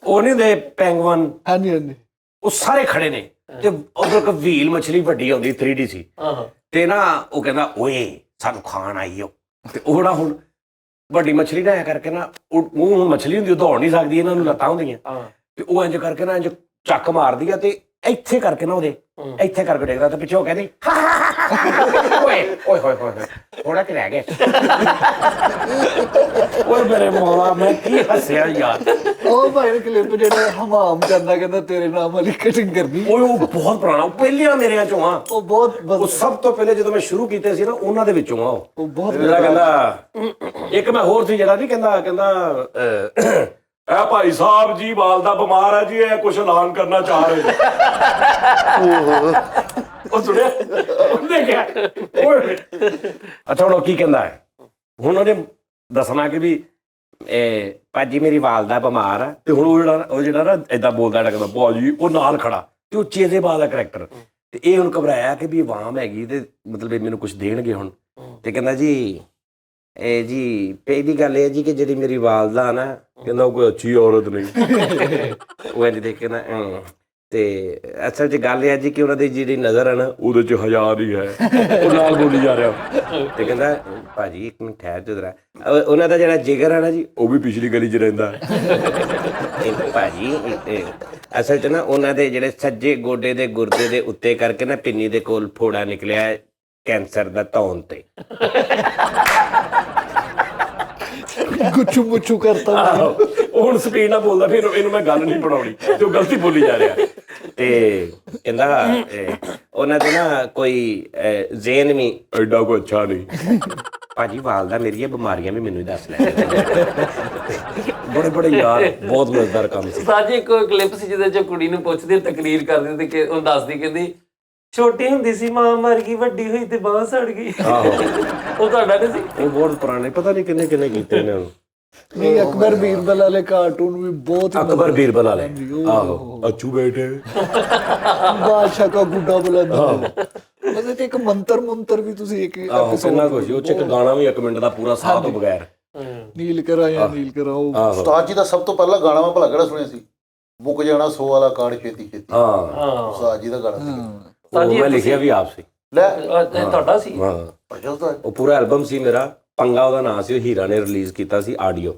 ਉਹ ਨਹੀਂ ਦੇ ਪੈਂਗਵਨ, ਹਾਂਜੀ ਹਾਂਜੀ ਉਹ ਸਾਰੇ ਖੜੇ ਨੇ, ਤੇ ਉਧਰ ਇੱਕ ਵੀਲ ਮਛਲੀ ਵੱਡੀ ਆਉਂਦੀ 3D ਸੀ, ਤੇ ਨਾ ਉਹ ਕਹਿੰਦਾ ਓਏ ਸਾਨੂੰ ਖਾਣ ਆਈ ਓ, ਤੇ ਉਹ ਨਾ ਹੁਣ ਵੱਡੀ ਮਛਲੀ ਨਾ ਐ ਕਰਕੇ ਨਾ, ਉਹ ਹੁਣ ਮਛਲੀ ਹੁੰਦੀ, ਉਹ ਦੌੜ ਨਹੀਂ ਸਕਦੀ, ਇਹਨਾਂ ਨੂੰ ਲੱਤਾਂ ਹੁੰਦੀਆਂ, ਤੇ ਉਹ ਇੰਜ ਕਰਕੇ ਨਾ ਇੰਜ ਚੱਕ ਮਾਰਦੀ ਆ, ਤੇ ਇੱਥੇ ਕਰਕੇ ਨਾ ਉਹਦੇ ਇੱਥੇ ਕਰਕੇ ਡੇਗਦਾ, ਤੇ ਪਿੱਛੇ ਉਹ ਕਹਿੰਦੀ ਓਏ ਓਏ ਹੋਏ ਹੋਏ ਥੋੜਾ ਕਿ ਰਹਿ ਗਏ। ਓਏ ਮੇਰੇ ਮੌਲਾ ਮੈਂ ਕੀ ਹੱਸਿਆ ਯਾਰ। ਉਹ ਭਾਈ ਨੇ ਕਲਿੱਪ ਜਿਹੜਾ ਹਮਾਮ ਕਰਦਾ, ਕਹਿੰਦਾ ਤੇਰੇ ਨਾਮ ਵਾਲੀ ਕਟਿੰਗ ਕਰਦੀ। ਓਏ ਉਹ ਬਹੁਤ ਪੁਰਾਣਾ, ਉਹ ਪਹਿਲੀਆਂ ਮੇਰਿਆਂ ਚੋਂ ਆ, ਉਹ ਬਹੁਤ ਉਹ ਸਭ ਤੋਂ ਪਹਿਲੇ ਜਦੋਂ ਮੈਂ ਸ਼ੁਰੂ ਕੀਤੇ ਸੀ ਨਾ ਉਹਨਾਂ ਦੇ ਵਿੱਚੋਂ ਆ ਉਹ ਬਹੁਤ ਜਿਹੜਾ ਕਹਿੰਦਾ, ਇੱਕ ਮੈਂ ਹੋਰ ਸੀ ਜਿਹੜਾ ਨਹੀਂ ਕਹਿੰਦਾ ਇਹ ਭਾਈ ਸਾਹਿਬ ਜੀ ਵਾਲ ਦਾ ਬਿਮਾਰ ਹੈ ਜੀ, ਇਹ ਕੁਛ ਐਲਾਨ ਕਰਨਾ ਚਾਹ ਰਹੇ। ਉਹ ਸੁਣਿਆ ਉਹਨੇ ਕਿਹਾ ਓਏ ਅੱਛਾ ਹੁਣ ਉਹ ਕੀ ਕਹਿੰਦਾ ਹੈ, ਹੁਣ ਉਹਨੇ ਦੱਸਣਾ ਕਿ ਵੀ ਇਹ ਭਾਜੀ ਮੇਰੀ ਵਾਲਦਾ ਬਿਮਾਰ ਆ, ਤੇ ਹੁਣ ਉਹ ਜਿਹੜਾ ਨਾ ਏਦਾਂ ਬੋਲਦਾ ਕਹਿੰਦਾ ਭਾਜੀ, ਉਹ ਨਾਲ ਖੜਾ ਤੇ ਉਹ ਚੇਜ਼ੇ ਬਾਦ ਦਾ ਕਰੈਕਟਰ, ਤੇ ਇਹ ਹੁਣ ਘਬਰਾਇਆ ਕਿ ਵੀ ਆਵਾਮ ਹੈਗੀ ਤੇ ਮਤਲਬ ਇਹ ਮੈਨੂੰ ਕੁਝ ਦੇਣਗੇ ਹੁਣ, ਤੇ ਕਹਿੰਦਾ ਜੀ ਇਹ ਜੀ ਪਹਿਲੀ ਗੱਲ ਇਹ ਜੀ ਕਿ ਜਿਹੜੀ ਮੇਰੀ ਵਾਲਦਾ ਨਾ, ਕਹਿੰਦਾ ਉਹ ਕੋਈ ਅੱਛੀ ਔਰਤ ਨਹੀਂ। ਉਹ ਇੰਜ ਦੇਖ ਕੇ ਨਾ ਤੇ ਅਸਲ 'ਚ ਗੱਲ ਇਹ ਹੈ ਜੀ ਕਿ ਉਹਨਾਂ ਦੀ ਜਿਹੜੀ ਨਜ਼ਰ ਹੈ ਨਾ ਉਹਦੇ 'ਚ ਹਜ਼ਾਰ ਹੀ ਹੈ। ਉਹ ਨਾਲ ਬੋਲੀ ਜਾ ਰਿਹਾ, ਤੇ ਕਹਿੰਦਾ ਭਾਜੀ ਇੱਕ ਮਿੰਟ ਠਹਿਰ ਜੋ ਜਰਾ, ਉਹਨਾਂ ਦਾ ਜਿਹੜਾ ਜਿਗਰ ਹੈ ਨਾ ਜੀ ਉਹ ਵੀ ਪਿਛਲੀ ਗਲੀ 'ਚ ਰਹਿੰਦਾ। ਭਾਜੀ ਅਸਲ 'ਚ ਨਾ ਉਹਨਾਂ ਦੇ ਜਿਹੜੇ ਸੱਜੇ ਗੋਡੇ ਦੇ ਗੁਰਦੇ ਦੇ ਉੱਤੇ ਕਰਕੇ ਨਾ ਪਿੰਨੀ ਦੇ ਕੋਲ ਫੋੜਾ ਨਿਕਲਿਆ ਕੈਂਸਰ ਦਾ ਧੌਣ ਤੇ। ਗੁੱਚੂ ਮੁੱਚੂ ਕਰਤਾ। ਹੁਣ ਸਪੀਡ ਨਾਲ ਬੋਲਦਾ, ਫਿਰ ਇਹਨੂੰ ਮੈਂ ਗੱਲ ਨਹੀਂ ਬਣਾਉਣੀ, ਤੇ ਉਹ ਗਲਤੀ ਬੋਲੀ ਜਾ ਰਿਹਾ। ਤੇ ਕਹਿੰਦਾ ਉਹਨਾਂ ਦੇ ਨਾ ਕੋਈ ਜ਼ੇਨ ਵੀ ਐਡਾ ਕੋਈ ਅੱਛਾ ਨਹੀਂ। ਭਾਜੀ ਵਾਲਦਾ ਮੇਰੀਆਂ ਬਿਮਾਰੀਆਂ ਵੀ ਮੈਨੂੰ ਹੀ ਦੱਸ ਲੈ। ਬੜੇ ਬੜੇ ਯਾਰ ਬਹੁਤ ਮਜ਼ੇਦਾਰ ਕੰਮ ਸੀ। ਸਾਜੀ ਇੱਕ ਕਲਿੱਪ ਸੀ ਜਿਹਦੇ ਚ ਕੁੜੀ ਨੂੰ ਪੁੱਛਦੀ, ਤਕਰੀਰ ਕਰਦੀ ਤੇ ਕਿ ਉਹ ਦੱਸਦੀ, ਕਹਿੰਦੀ ਛੋਟੀ ਹੁੰਦੀ ਸੀ ਮਾਂ ਮਰ ਗਈ, ਵੱਡੀ ਹੋਈ ਤੇ ਬਾਂਹ ਸੜ ਗਈ। ਆਹੋ ਉਹ ਤੁਹਾਡਾ ਨਹੀਂ ਸੀ? ਉਹ ਬਹੁਤ ਪੁਰਾਣੇ, ਪਤਾ ਨਹੀਂ ਕਿੰਨੇ ਕਿੰਨੇ ਕੀਤੇ ਨੇ ਉਹਨੂੰ। ਨਹੀਂ ਅਕਬਰ ਬੀਰਬਲ ਵਾਲੇ ਕਾਰਟੂਨ ਵੀ ਬਹੁਤ ਹੀ ਅਕਬਰ ਬੀਰਬਲ ਵਾਲੇ, ਆਹੋ ਅੱਛੂ ਬੈਠੇ ਬਾਦਸ਼ਾਹ ਕਾ ਗੁੱਡਾ ਬੁਲੰਦ। ਮਜ਼ੇ ਤੇ ਇੱਕ ਮੰਤਰ ਵੀ ਤੁਸੀਂ ਇੱਕ ਆਹੋ ਕਿੰਨਾ ਕੁਝ, ਉਹ ਚ ਇੱਕ ਗਾਣਾ ਵੀ 1 ਮਿੰਟ ਦਾ ਪੂਰਾ ਸਾਹ ਤੋਂ ਬਗੈਰ, ਨੀਲ ਕਰਾਇਆ ਨੀਲ ਕਰਾਓ। ਉਸਤਾਦ ਜੀ ਦਾ ਸਭ ਤੋਂ ਪਹਿਲਾ ਗਾਣਾ ਮੈਂ ਭਲਾ ਕਿਹੜਾ ਸੁਣਿਆ ਸੀ? ਮੁੱਕ ਜਾਣਾ 100 ਵਾਲਾ ਕਾਰਡ ਛੇਤੀ ਛੇਤੀ। ਹਾਂ ਉਸਤਾਦ ਜੀ ਦਾ ਗਾਣਾ ਸੀ। ਉਹ ਮੈਂ ਲਿਖਿਆ ਵੀ ਆਪ ਸੀ। ਲੈ ਤੁਹਾਡਾ ਸੀ? ਹਾਂ ਅੱਛਾ ਉਸਤਾਦ, ਉਹ ਪੂਰਾ ਐਲਬਮ ਸੀ ਮੇਰਾ, ਪੰਗਾ ਉਹਦਾ ਨਾਂ ਸੀ, ਉਹ ਹੀਰਾ ਨੇ ਰਿਲੀਜ਼ ਕੀਤਾ ਸੀ ਆਡੀਓ,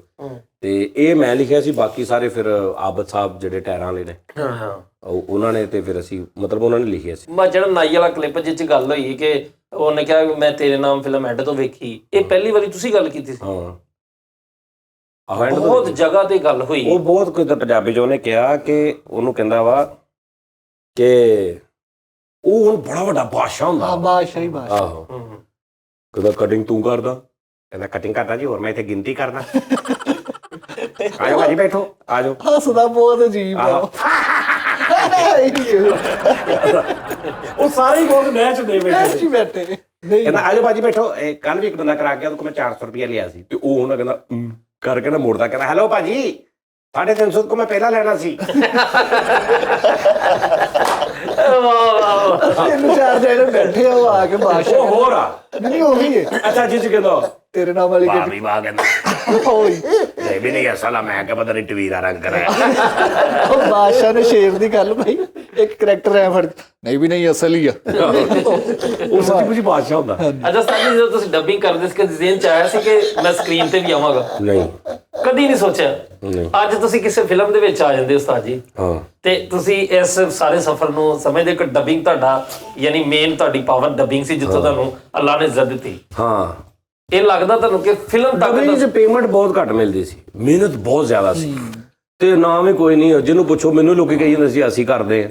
ਤੇ ਇਹ ਮੈਂ ਲਿਖਿਆ ਸੀ, ਬਾਕੀ ਸਾਰੇ ਫਿਰ ਆਬਦ ਸਾਹਿਬ ਜਿਹੜੇ ਟਾਇਰਾਂ ਵਾਲੇ ਨੇ ਹਾਂ ਉਹਨਾਂ ਨੇ, ਤੇ ਫਿਰ ਅਸੀਂ ਮਤਲਬ ਉਹਨਾਂ ਨੇ ਲਿਖਿਆ ਸੀ। ਮੈਂ ਜਿਹੜਾ ਨਾਈ ਵਾਲਾ ਕਲਿੱਪ ਜਿਹ 'ਚ ਗੱਲ ਹੋਈ ਕਿ ਉਹਨੇ ਕਿਹਾ ਮੈਂ ਤੇਰੇ ਨਾਮ ਫਿਲਮ ਐਡ ਤੋਂ ਵੇਖੀ, ਇਹ ਪਹਿਲੀ ਵਾਰੀ ਤੁਸੀਂ ਗੱਲ ਕੀਤੀ ਸੀ? ਹਾਂ ਬਹੁਤ ਜਗ੍ਹਾ ਤੇ ਗੱਲ ਹੋਈ। ਉਹ ਬਹੁਤ ਕੁਝ ਪੰਜਾਬੀ 'ਚ ਉਹਨੇ ਕਿਹਾ ਕਿ ਉਹਨੂੰ ਕਹਿੰਦਾ ਵਾ ਕਿ ਉਹ ਹੁਣ ਬੜਾ ਵੱਡਾ ਬਾਦਸ਼ਾਹ ਹੁੰਦਾ। ਹਾਂ ਬਾਦਸ਼ਾਹ ਹੀ ਬਾਦਸ਼ਾਹ। ਆਹੋ ਕਹਿੰਦਾ ਕਟਿੰਗ ਤੂੰ ਕਰਦਾ, ਕਹਿੰਦਾ ਕਟਿੰਗ ਕਰਦਾ ਜੀ, ਹੋਰ ਮੈਂ ਇੱਥੇ ਗਿਣਤੀ ਕਰਦਾ। ਆਜੋ ਭਾਜੀ ਬੈਠੋ, ਆਜੋ। ਹੱਸਦਾ ਬਹੁਤ ਅਜੀਬ ਆ ਉਹ ਸਾਰੇ ਹੀ ਬਹੁਤ ਮੈਚ ਦੇ ਬੈਠੇ ਬੈਠੇ ਨਹੀਂ ਕਹਿੰਦਾ ਆਜੋ ਭਾਜੀ ਬੈਠੋ। ਕੱਲ ਵੀ ਇੱਕ ਬੰਦਾ ਕਰਾ ਗਿਆ, ਉਹਦੇ ਕੋਲ ਮੈਂ 400 ਰੁਪਇਆ ਲਿਆ ਸੀ, ਤੇ ਉਹ ਉਹਨਾਂ ਕਹਿੰਦਾ ਕਰਕੇ ਨਾ ਮੋੜਦਾ, ਕਹਿੰਦਾ ਹੈਲੋ ਭਾਜੀ 350 ਕੋ ਮੈਂ ਪਹਿਲਾਂ ਲੈਣਾ ਸੀ। ਤਿੰਨ ਚਾਰ ਜਣੇ ਬੈਠੇ ਆ, ਉਹ ਆ ਕੇ ਬਾਦਸ਼ਾਹ ਉਹ ਹੋਰ ਆ ਨਹੀਂ ਉਹੀ ਹੈ ਅੱਛਾ ਜੀ ਕਹਿੰਦਾ ਤੇਰੇ ਨਾਮ ਵਾਲੀ ਵਾਹ ਵੀ ਵਾਹ, ਕਹਿੰਦਾ ਹੋਈ ਇਹ ਵੀ ਨਹੀਂ ਅਸਲਾ, ਮੈਂ ਕਿਹਾ ਪਤਾ ਨਹੀਂ ਟਵੀਰਾ ਰੰਗ ਕਰਾਇਆ। ਉਹ ਬਾਦਸ਼ਾਹ ਨੇ ਸ਼ੇਰ ਦੀ ਗੱਲ ਭਾਈ ਇੱਕ ਕਰੈਕਟਰ ਐ ਫੜ ਨਹੀਂ ਵੀ ਨਹੀਂ ਅਸਲ ਹੀ ਆ ਉਹ ਸੱਚੀ ਮੁੱਚੀ ਬਾਦਸ਼ਾਹ ਹੁੰਦਾ। ਅੱਛਾ ਸਾਡੀ ਜਦੋਂ ਤੁਸੀਂ ਡੱਬਿੰਗ ਕਰਦੇ ਸੀ, ਕਦੇ ਜ਼ਿਹਨ 'ਚ ਆਇਆ ਸੀ ਕਿ ਮੈਂ ਸਕਰੀਨ ਤੇ ਵੀ ਆਵਾਂਗਾ? ਨਹੀਂ ਕਦੀ ਨਹੀਂ ਸੋਚਿਆ? ਨਹੀਂ। ਅੱਜ ਤੁਸੀਂ ਕਿਸੇ ਫਿਲਮ ਦੇ ਵਿੱਚ ਆ ਜਾਂਦੇ ਉਸਤਾਦ ਜੀ, ਹਾਂ ਤੇ ਤੁਸੀਂ ਇਸ ਸਾਰੇ ਸਫ਼ਰ ਨੂੰ ਸਮਝਦੇ ਕਿ ਡੱਬਿੰਗ ਤੁਹਾਡਾ ਯਾਨੀ ਮੇਨ ਤੁਹਾਡੀ ਪਾਵਰ ਡੱਬਿੰਗ ਸੀ, ਜਿੱਥੋਂ ਤੁਹਾਨੂੰ ਅੱਲਾਹ ਨੇ ਇੱਜ਼ਤ ਦਿੱਤੀ। ਹਾਂ ਇਹ ਲੱਗਦਾ ਤੁਹਾਨੂੰ ਕਿ ਫਿਲਮ ਡਬਲਿੰਗ 'ਚ ਪੇਮੈਂਟ ਬਹੁਤ ਘੱਟ ਮਿਲਦੀ ਸੀ, ਮਿਹਨਤ ਬਹੁਤ ਜ਼ਿਆਦਾ ਸੀ, ਤੇ ਨਾਮ ਹੀ ਕੋਈ ਨਹੀਂ। ਜਿਹਨੂੰ ਪੁੱਛੋ ਮੈਨੂੰ ਲੋਕੀ ਕਹੀ ਜਾਂਦੇ ਸੀ ਅਸੀਂ ਕਰਦੇ ਆ।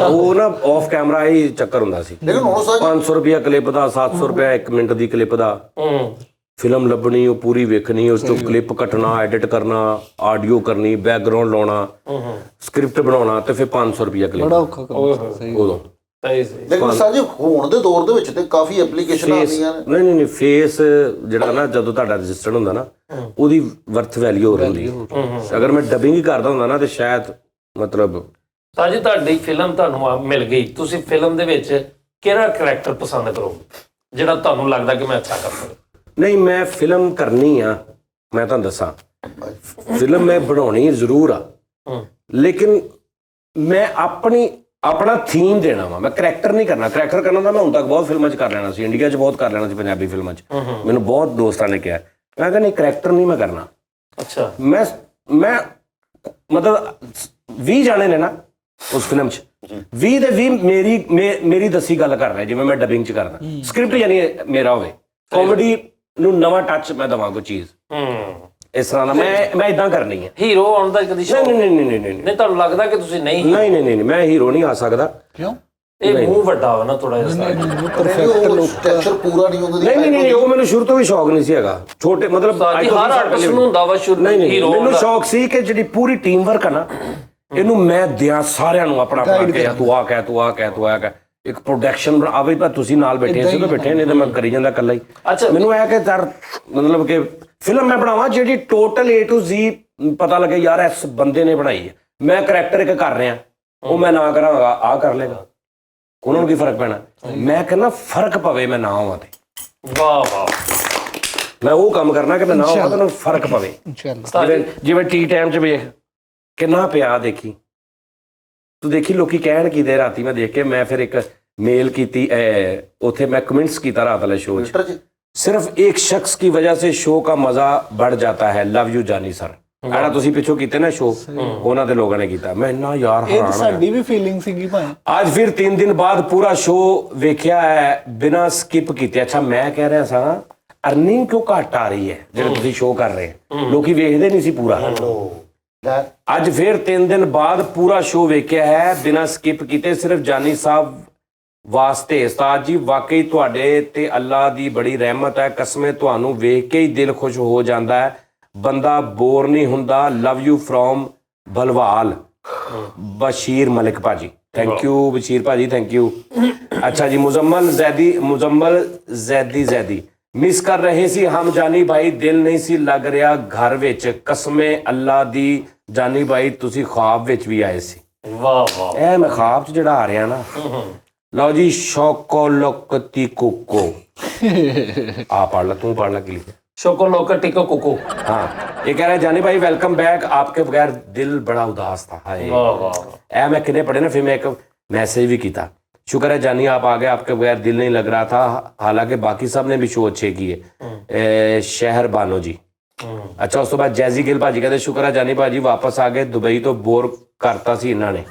ਉਹ ਨਾ ਆਫ ਕੈਮਰਾ ਹੀ ਚੱਕਰ ਹੁੰਦਾ ਸੀ। ਲੇਕਿਨ ਹੁਣ ਸਾਹਿਬ 500 ਰੁਪਇਆ ਕਲਿੱਪ ਦਾ, 700 ਰੁਪਇਆ 1 ਮਿੰਟ ਦੀ ਕਲਿੱਪ ਦਾ। ਫਿਲਮ ਲੱਭਣੀ, ਉਹ ਪੂਰੀ ਵੇਖਣੀ, ਉਸ ਤੋਂ ਕਲਿੱਪ ਕੱਟਣਾ, ਐਡਿਟ ਕਰਨਾ, ਆਡੀਓ ਕਰਨੀ, ਬੈਕਗ੍ਰਾਉਂਡ ਲਾਉਣਾ, ਸਕ੍ਰਿਪਟ ਬਣਾਉਣਾ, ਤੇ ਫਿਰ 500 ਰੁਪਇਆ ਕਲਿੱਪ। ਬੜਾ ਔਖਾ ਕੰਮ ਸਹੀ ਉਦੋਂ ਲੇਕਿਨ ਸਰ ਜੀ ਹੁਣ ਦੇ ਦੌਰ ਦੇ ਵਿੱਚ ਤੇ ਕਾਫੀ ਐਪਲੀਕੇਸ਼ਨਾਂ ਆਉਂਦੀਆਂ ਨੇ। ਨਹੀਂ ਫੇਸ ਜਿਹੜਾ ਨਾ ਜਦੋਂ ਤੁਹਾਡਾ ਰਜਿਸਟਰਡ ਹੁੰਦਾ ਨਾ, ਉਹਦੀ ਵਰਥ ਵੈਲਿਊ ਹੋਰ ਹੁੰਦੀ ਹੈ। ਅਗਰ ਮੈਂ ਡਬਿੰਗ ਹੀ ਕਰਦਾ ਹੁੰਦਾ ਨਾ, ਤੇ ਸ਼ਾਇਦ ਮਤਲਬ ਸਾਜੀ ਤੁਹਾਡੀ ਫਿਲਮ ਤੁਹਾਨੂੰ ਮਿਲ ਗਈ, ਤੁਸੀਂ ਫਿਲਮ ਦੇ ਵਿੱਚ ਕਿਹੜਾ ਕਰੈਕਟਰ ਪਸੰਦ ਕਰੋਗੇ ਜਿਹੜਾ ਤੁਹਾਨੂੰ ਲੱਗਦਾ ਕਿ ਮੈਂ ਅੱਛਾ ਕਰ ਸਕਦਾ? ਨਹੀਂ, ਮੈਂ ਫਿਲਮ ਕਰਨੀ ਆ, ਮੈਂ ਤੁਹਾਨੂੰ ਦੱਸਾਂ ਫਿਲਮ ਮੈਂ ਬਣਾਉਣੀ ਜ਼ਰੂਰ ਆ, ਲੇਕਿਨ ਮੈਂ ਆਪਣਾ ਥੀਮ ਦੇਣਾ ਵਾ। ਮੈਂ ਕਰੈਕਟਰ ਨਹੀਂ ਕਰਨਾ। ਕਰੈਕਟਰ ਕਰਨਾ ਤਾਂ ਮੈਂ ਹੁਣ ਤੱਕ ਬਹੁਤ ਫਿਲਮਾਂ 'ਚ ਕਰ ਲੈਣਾ ਸੀ, ਇੰਡੀਆ 'ਚ ਬਹੁਤ ਕਰ ਲੈਣਾ ਸੀ, ਪੰਜਾਬੀ ਫਿਲਮਾਂ 'ਚ। ਮੈਨੂੰ ਬਹੁਤ ਦੋਸਤਾਂ ਨੇ ਕਿਹਾ, ਮੈਂ ਕਿਹਾ ਨਹੀਂ ਕਰੈਕਟਰ ਨਹੀਂ ਮੈਂ ਕਰਨਾ। ਅੱਛਾ ਮੈਂ ਮਤਲਬ 20 ਜਾਣੇ ਨੇ ਨਾ ਉਸ ਫਿਲਮ 'ਚ, 20 ਦੇ 20 ਮੇਰੀ ਦੱਸੀ ਗੱਲ ਕਰ ਰਹੇ, ਜਿਵੇਂ ਮੈਂ ਡਬਿੰਗ 'ਚ ਕਰਦਾ। ਸਕ੍ਰਿਪਟ ਯਾਨੀ ਮੇਰਾ ਹੋਵੇ, ਕਾਮੇਡੀ ਨੂੰ ਨਵਾਂ ਟੱਚ ਮੈਂ ਦੇਵਾਂ ਕੋਈ ਚੀਜ਼ ਇਸ ਤਰ੍ਹਾਂ ਦਾ। ਮੈਂ ਇਦਾਂ ਕਰਨੀ ਹੈ। ਹੀਰੋ ਆਉਣ ਦਾ ਕਦੀ ਸ਼ੌਕ ਨਹੀਂ ਤੁਹਾਨੂੰ ਲੱਗਦਾ ਕਿ ਤੁਸੀਂ ਨਹੀਂ ਮੈਂ ਹੀਰੋ ਨਹੀਂ ਆ ਸਕਦਾ। ਕਿਉਂ? ਇਹ ਮੂੰਹ ਵੱਡਾ ਵਾ ਨਾ ਥੋੜਾ ਜਿਹਾ। ਸਟ੍ਰਕਚਰ ਪੂਰਾ ਨਹੀਂ ਹੁੰਦਾ। ਨਹੀਂ ਉਹ ਮੈਨੂੰ ਸ਼ੁਰੂ ਤੋਂ ਵੀ ਸ਼ੌਕ ਨਹੀਂ ਸੀ ਹੈਗਾ। ਛੋਟੇ ਮਤਲਬ ਹਰ ਆਰਟਿਸਟ ਨੂੰ ਹੁੰਦਾ ਵਾ ਸ਼ੁਰੂ ਨਹੀਂ ਹੀਰੋ। ਮੈਨੂੰ ਸ਼ੌਕ ਸੀ ਕਿ ਜਿਹੜੀ ਪੂਰੀ ਟੀਮ ਵਰਕ ਆ ਨਾ, ਇਹਨੂੰ ਮੈਂ ਦਿਆਂ ਸਾਰਿਆਂ ਨੂੰ ਆਪਣਾ ਕੇ ਤੂੰ ਆ ਕਹਿ ਇੱਕ ਪ੍ਰੋਡਕਸ਼ਨ ਆਵੇ। ਪਰ ਤੁਸੀਂ ਨਾਲ ਬੈਠੇ ਸੀ, ਬੈਠੇ ਨਹੀਂ ਤਾਂ ਮੈਂ ਕਰੀ ਜਾਂਦਾ ਇਕੱਲਾ ਹੀ। ਅੱਛਾ ਮੈਨੂੰ ਇਹ ਕਿ ਮਤਲਬ ਕਿ ਫਿਲਮ ਮੈਂ ਬਣਾਵਾਂ ਜਿਹੜੀ ਟੋਟਲ A to Z ਪਤਾ ਲੱਗੇ ਯਾਰ ਇਸ ਬੰਦੇ ਨੇ ਬਣਾਈ ਹੈ। ਮੈਂ ਕਰੈਕਟਰ ਇੱਕ ਕਰ ਰਿਹਾ, ਉਹ ਮੈਂ ਨਾ ਕਰਾਂਗਾ ਆ ਕਰ ਲੇਗਾ, ਉਹਨਾਂ ਨੂੰ ਕੀ ਫਰਕ ਪੈਣਾ? ਮੈਂ ਕਹਿੰਦਾ ਫਰਕ ਪਵੇ, ਮੈਂ ਨਾ ਹੋਵਾਂ ਤੇ। ਵਾਹ ਵਾਹ, ਮੈਂ ਉਹ ਕੰਮ ਕਰਨਾ ਕਿ ਮੈਂ ਨਾ ਹੋਵਾਂ ਤਾਂ ਫਰਕ ਪਵੇ। ਜਿਵੇਂ ਟੀ ਟਾਈਮ 'ਚ ਵੇਖ ਕਿੰਨਾ ਪਿਆ, ਦੇਖੀ ਤੂੰ ਦੇਖੀ ਲੋਕੀ ਕਹਿਣ ਕੀ ਦੇ। ਰਾਤੀ ਮੈਂ ਦੇਖ ਕੇ ਮੈਂ ਫਿਰ ਇੱਕ मेल की उथे मैं कमेंट्स किया रात वाले शो सिर्फ एक शख्स की वजह से शो का मजा बढ़ जाता है। लव यू जानी सर ਐੜਾ ਤੁਸੀਂ ਪਿੱਛੋਂ ਕੀਤੇ ਨਾ ਸ਼ੋ ਉਹਨਾਂ ਦੇ ਲੋਕਾਂ ਨੇ ਕੀਤਾ। ਮੈਂ ਇੰਨਾ ਯਾਰ ਹੈਰਾਨ ਇਹ ਸਾਡੀ ਵੀ ਫੀਲਿੰਗ ਸੀਗੀ ਭਾਈ। ਅੱਜ ਫਿਰ 3 ਦਿਨ ਬਾਅਦ ਪੂਰਾ ਸ਼ੋ ਵੇਖਿਆ ਹੈ ਬਿਨਾ ਸਕਿਪ ਕੀਤੇ। ਅੱਛਾ ਮੈਂ ਕਹਿ ਰਿਹਾ ਸਾਂ ਅਰਨਿੰਗ ਕਿਉਂ ਘੱਟ ਆ ਰਹੀ ਹੈ ਜਿਹੜੇ ਤੁਸੀਂ ਸ਼ੋ ਕਰ ਰਹੇ ਲੋਕੀ ਵੇਖਦੇ ਨਹੀਂ ਸੀ ਪੂਰਾ। ਅੱਜ ਫਿਰ 3 ਦਿਨ ਬਾਅਦ ਪੂਰਾ ਸ਼ੋ ਵੇਖਿਆ ਹੈ ਬਿਨਾ ਸਕਿਪ ਕੀਤੇ ਸਿਰਫ ਜਾਨੀ ਸਾਹਿਬ ਵਾਸਤੇ। ਉਸਤਾਦ ਜੀ ਵਾਕਈ ਤੁਹਾਡੇ ਤੇ ਅੱਲਾ ਦੀ ਬੜੀ ਰਹਿਮਤ ਹੈ। ਕਸਮੇ ਤੁਹਾਨੂੰ ਵੇਖ ਕੇ ਹੀ ਦਿਲ ਖੁਸ਼ ਹੋ ਜਾਂਦਾ ਹੈ, ਬੰਦਾ ਬੋਰ ਨਹੀਂ ਹੁੰਦਾ। Love you from Balwal Bashir Malik ਭਾਜੀ। थैंक यू बशीर भाजी थैंक यू। अच्छा जी मुजम्मल जैदी मिस कर रहे सी हम जानी भाई दिल नहीं सी लग रहा घर विच। कसमे अल्लाह दी जानी भाई तुसी ख्वाब विच भी आए सी। वाह वाह ए मैं ख्वाब च जेड़ा आ रहा ना लो जी शौको लोकती कोको आ पढ़ ला तू पढ़ ला की लिखा शोको लोका टिको कोको। हाँ ये कह रहे हैं जानी भाई वेलकम बैक आपके बगैर दिल बड़ा उदास था। हाय वाह वाह ए मैं किने पढ़े ना फिर मैं एक मैसेज भी किया शुक्र है जानी आप आ गए, आपके बगैर दिल नहीं लग रहा था, हालांकि बाकी सब ने भी शो अच्छे किए। शहर बानो जी, अच्छा उस तो बाद जैजी गिल भाजी कहते शुक्र है जानी भाजी वापस आ गए, दुबई तो बोर करता सी इन्होंने।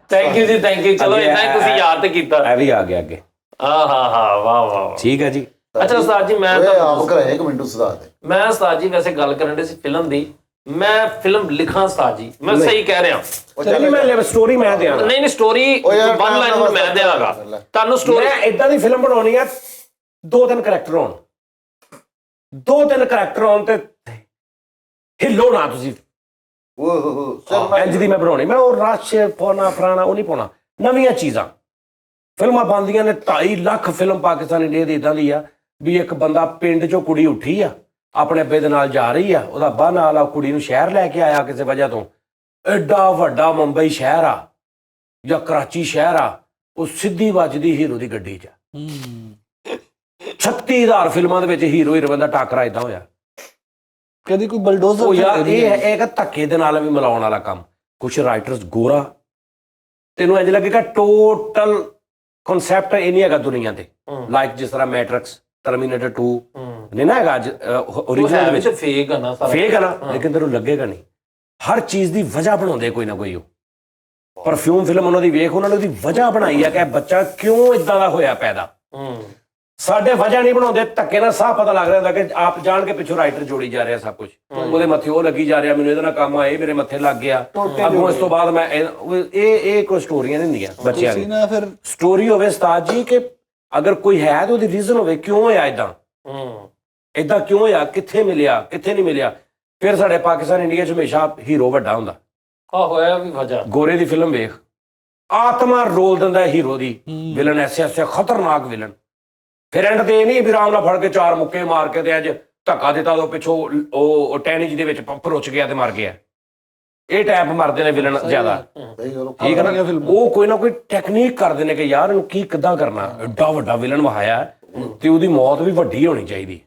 ਥੈਂਕ ਯੂ ਜੀ, ਥੈਂਕ ਯੂ। ਚਲੋ ਇੰਨਾ ਹੀ ਤੁਸੀਂ ਯਾਦ ਤੇ ਕੀਤਾ। ਇਹ ਵੀ ਆ ਗਿਆ ਅੱਗੇ। ਹਾਂ ਹਾਂ ਹਾਂ, ਵਾਹ ਵਾਹ। ਠੀਕ ਹੈ ਜੀ। ਅੱਛਾ ਉਸਤਾਦ ਜੀ, ਮੈਂ ਆਪ ਕਰਾਇਆ ਇੱਕ ਮਿੰਟ ਉਸਤਾਦ। ਮੈਂ ਉਸਤਾਦ ਜੀ ਵੈਸੇ ਗੱਲ ਕਰਨ ਦੇ ਸੀ ਫਿਲਮ ਦੀ, ਮੈਂ ਫਿਲਮ ਲਿਖਾਂ ਉਸਤਾਦ ਜੀ, ਮੈਂ ਸਹੀ ਕਹਿ ਰਿਹਾ। ਚਲੀ ਮੈਂ ਸਟੋਰੀ ਮੈਂ ਦਿਆਂਗਾ। ਨਹੀਂ ਸਟੋਰੀ ਵਨ ਲਾਈਨ ਮੈਂ ਦਿਆਂਗਾ ਤੁਹਾਨੂੰ। ਸਟੋਰੀ ਮੈਂ ਇਦਾਂ ਦੀ ਫਿਲਮ ਬਣਾਉਣੀ ਆ, 2-3 ਕਰੈਕਟਰ ਹੋਣ, 2-3 ਕਰੈਕਟਰ ਹੋਣ ਤੇ ਹਿੱਲੋ ਨਾ ਤੁਸੀਂ। ਇੰਜ ਦੀ ਮੈਂ ਬਣਾਉਣੀ, ਮੈਂ ਉਹ ਰਸ਼ ਪਾਉਣਾ ਫਰਾਣਾ ਉਹ ਨਹੀਂ ਪਾਉਣਾ, ਨਵੀਆਂ ਚੀਜ਼ਾਂ। ਫਿਲਮਾਂ ਬਣਦੀਆਂ ਨੇ 2.5 ਲੱਖ ਫਿਲਮ ਪਾਕਿਸਤਾਨ ਇੰਡੀਆ ਦੀ ਇਦਾਂ ਦੀ ਆ ਵੀ ਇੱਕ ਬੰਦਾ ਪਿੰਡ ਚੋਂ ਕੁੜੀ ਉੱਠੀ ਆ, ਆਪਣੇ ਅੱਬੇ ਦੇ ਨਾਲ ਜਾ ਰਹੀ ਆ, ਉਹਦਾ ਬਾਹ ਨਾਲ ਆ, ਕੁੜੀ ਨੂੰ ਸ਼ਹਿਰ ਲੈ ਕੇ ਆਇਆ ਕਿਸੇ ਵਜ੍ਹਾ ਤੋਂ, ਐਡਾ ਵੱਡਾ ਮੁੰਬਈ ਸ਼ਹਿਰ ਆ ਜਾਂ ਕਰਾਚੀ ਸ਼ਹਿਰ ਆ, ਉਹ ਸਿੱਧੀ ਵੱਜਦੀ ਹੀਰੋ ਦੀ ਗੱਡੀ 'ਚ। 36,000 ਫਿਲਮਾਂ ਦੇ ਵਿੱਚ ਹੀਰੋ ਹੀਰੋਇਨ ਦਾ ਟਾਕਰਾ ਇਦਾਂ ਹੋਇਆ। ਕਦੀ ਕੋਈ ਬਲਡੋਜ਼ਰ ਉਹ ਯਾਰ ਇਹ ਇੱਕ ਧੱਕੇ ਦੇ ਨਾਲ ਵੀ ਮਿਲਾਉਣ ਵਾਲਾ ਕੰਮ। ਕੁਛ ਰਾਈਟਰਸ ਗੋਰਾ, ਤੈਨੂੰ ਇੰਜ ਲੱਗੇਗਾ ਟੋਟਲ ਕਨਸੈਪਟ ਇਹ ਨਹੀਂ ਹੈਗਾ ਦੁਨੀਆ ਤੇ, ਲਾਈਕ ਜਿਸ ਤਰ੍ਹਾਂ ਮੈਟ੍ਰਿਕਸ, ਟਰਮੀਨੇਟਰ 2 ਨਹੀਂ ਨਾ ਹੈਗਾ ਅੱਜ ਓਰੀਜਨਲ ਦੇ ਵਿੱਚ, ਫੇਕ ਆ ਨਾ ਸਾਰਾ, ਫੇਕ ਹੈ ਨਾ, ਲੇਕਿਨ ਤੈਨੂੰ ਲੱਗੇਗਾ ਨਹੀਂ। ਹਰ ਚੀਜ਼ ਦੀ ਵਜ੍ਹਾ ਬਣਾਉਂਦੇ ਕੋਈ ਨਾ ਕੋਈ। ਉਹ ਪਰਫਿਊਮ ਫਿਲਮ ਉਹਨਾਂ ਦੀ ਵੇਖ, ਉਹਨਾਂ ਨੇ ਉਹਦੀ ਵਜ੍ਹਾ ਬਣਾਈ ਹੈ ਕਿ ਬੱਚਾ ਕਿਉਂ ਇਦਾਂ ਦਾ ਹੋਇਆ ਪੈਦਾ। ਸਾਡੇ ਵਜ੍ਹਾ ਨਹੀਂ ਬਣਾਉਂਦੇ, ਧੱਕੇ ਨਾਲ ਸਾਹ ਪਤਾ ਲੱਗ ਰਿਹਾ ਹੁੰਦਾ ਕਿ ਆਪ ਜਾਣ ਕੇ ਪਿੱਛੋਂ ਰਾਈਟਰ ਜੋੜੀ ਜਾ ਰਿਹਾ ਸਭ ਕੁਝ, ਉਹਦੇ ਮੱਥੇ ਉਹ ਲੱਗੀ ਜਾ ਰਿਹਾ, ਮੈਨੂੰ ਇਹਦੇ ਨਾਲ ਕੰਮ ਆ, ਇਹ ਮੇਰੇ ਮੱਥੇ ਲੱਗ ਗਿਆ, ਅੱਗੋਂ ਇਸ ਤੋਂ ਬਾਅਦ ਮੈਂ ਇਹ ਕੋਈ ਸਟੋਰੀਆਂ ਨਹੀਂ ਹੁੰਦੀਆਂ ਬੱਚਿਆਂ ਦੀ। ਫਿਰ ਸਟੋਰੀ ਹੋਵੇ ਉਸਤਾਦ ਜੀ ਕਿ ਅਗਰ ਕੋਈ ਹੈ ਤਾਂ ਉਹਦੀ ਰੀਜ਼ਨ ਹੋਵੇ, ਕਿਉਂ ਹੋਇਆ ਇਦਾਂ ਕਿਉਂ ਹੋਇਆ, ਕਿੱਥੇ ਮਿਲਿਆ, ਕਿੱਥੇ ਨਹੀਂ ਮਿਲਿਆ। ਫਿਰ ਸਾਡੇ ਪਾਕਿਸਤਾਨ ਇੰਡੀਆ 'ਚ ਹਮੇਸ਼ਾ ਹੀਰੋ ਵੱਡਾ ਹੁੰਦਾ। ਹੋਇਆ ਵੀ ਵਜ੍ਹਾ। ਗੋਰੇ ਦੀ ਫਿਲਮ ਵੇਖ, ਆਤਮਾ ਰੋਲ ਦਿੰਦਾ ਹੀਰੋ ਦੀ, ਵਿਲਨ ਐਸੇ ਐਸੇ ਖਤਰਨਾਕ ਵਿਲਨ। ਫਿਰ ਐਂਡ ਤੇ ਇਹ ਨਹੀਂ ਵੀ ਰਾਮ ਨਾਲ ਫੜ ਕੇ 4 ਮੁੱਕੇ ਮਾਰ ਕੇ ਤੇ ਅੱਜ ਧੱਕਾ ਦਿੱਤਾ, ਉਹ ਪਿੱਛੋਂ ਉਹ ਟੈਨਿਜ ਦੇ ਵਿੱਚ ਪਰੁੱਚ ਗਿਆ ਤੇ ਮਰ ਗਿਆ। ਇਹ ਟਾਈਪ ਮਰਦੇ ਨੇ ਵਿਲਨ ਜ਼ਿਆਦਾ, ਠੀਕ ਹੈ ਨਾ। ਉਹ ਕੋਈ ਨਾ ਕੋਈ ਟੈਕਨੀਕ ਕਰਦੇ ਨੇ ਕਿ ਯਾਰ ਇਹਨੂੰ ਕੀ ਕਿੱਦਾਂ ਕਰਨਾ, ਐਡਾ ਵੱਡਾ ਵਿਲਨ ਵਹਾਇਆ ਤੇ ਉਹਦੀ ਮੌਤ ਵੀ ਵੱਡੀ ਹੋਣੀ ਚਾਹੀਦੀ।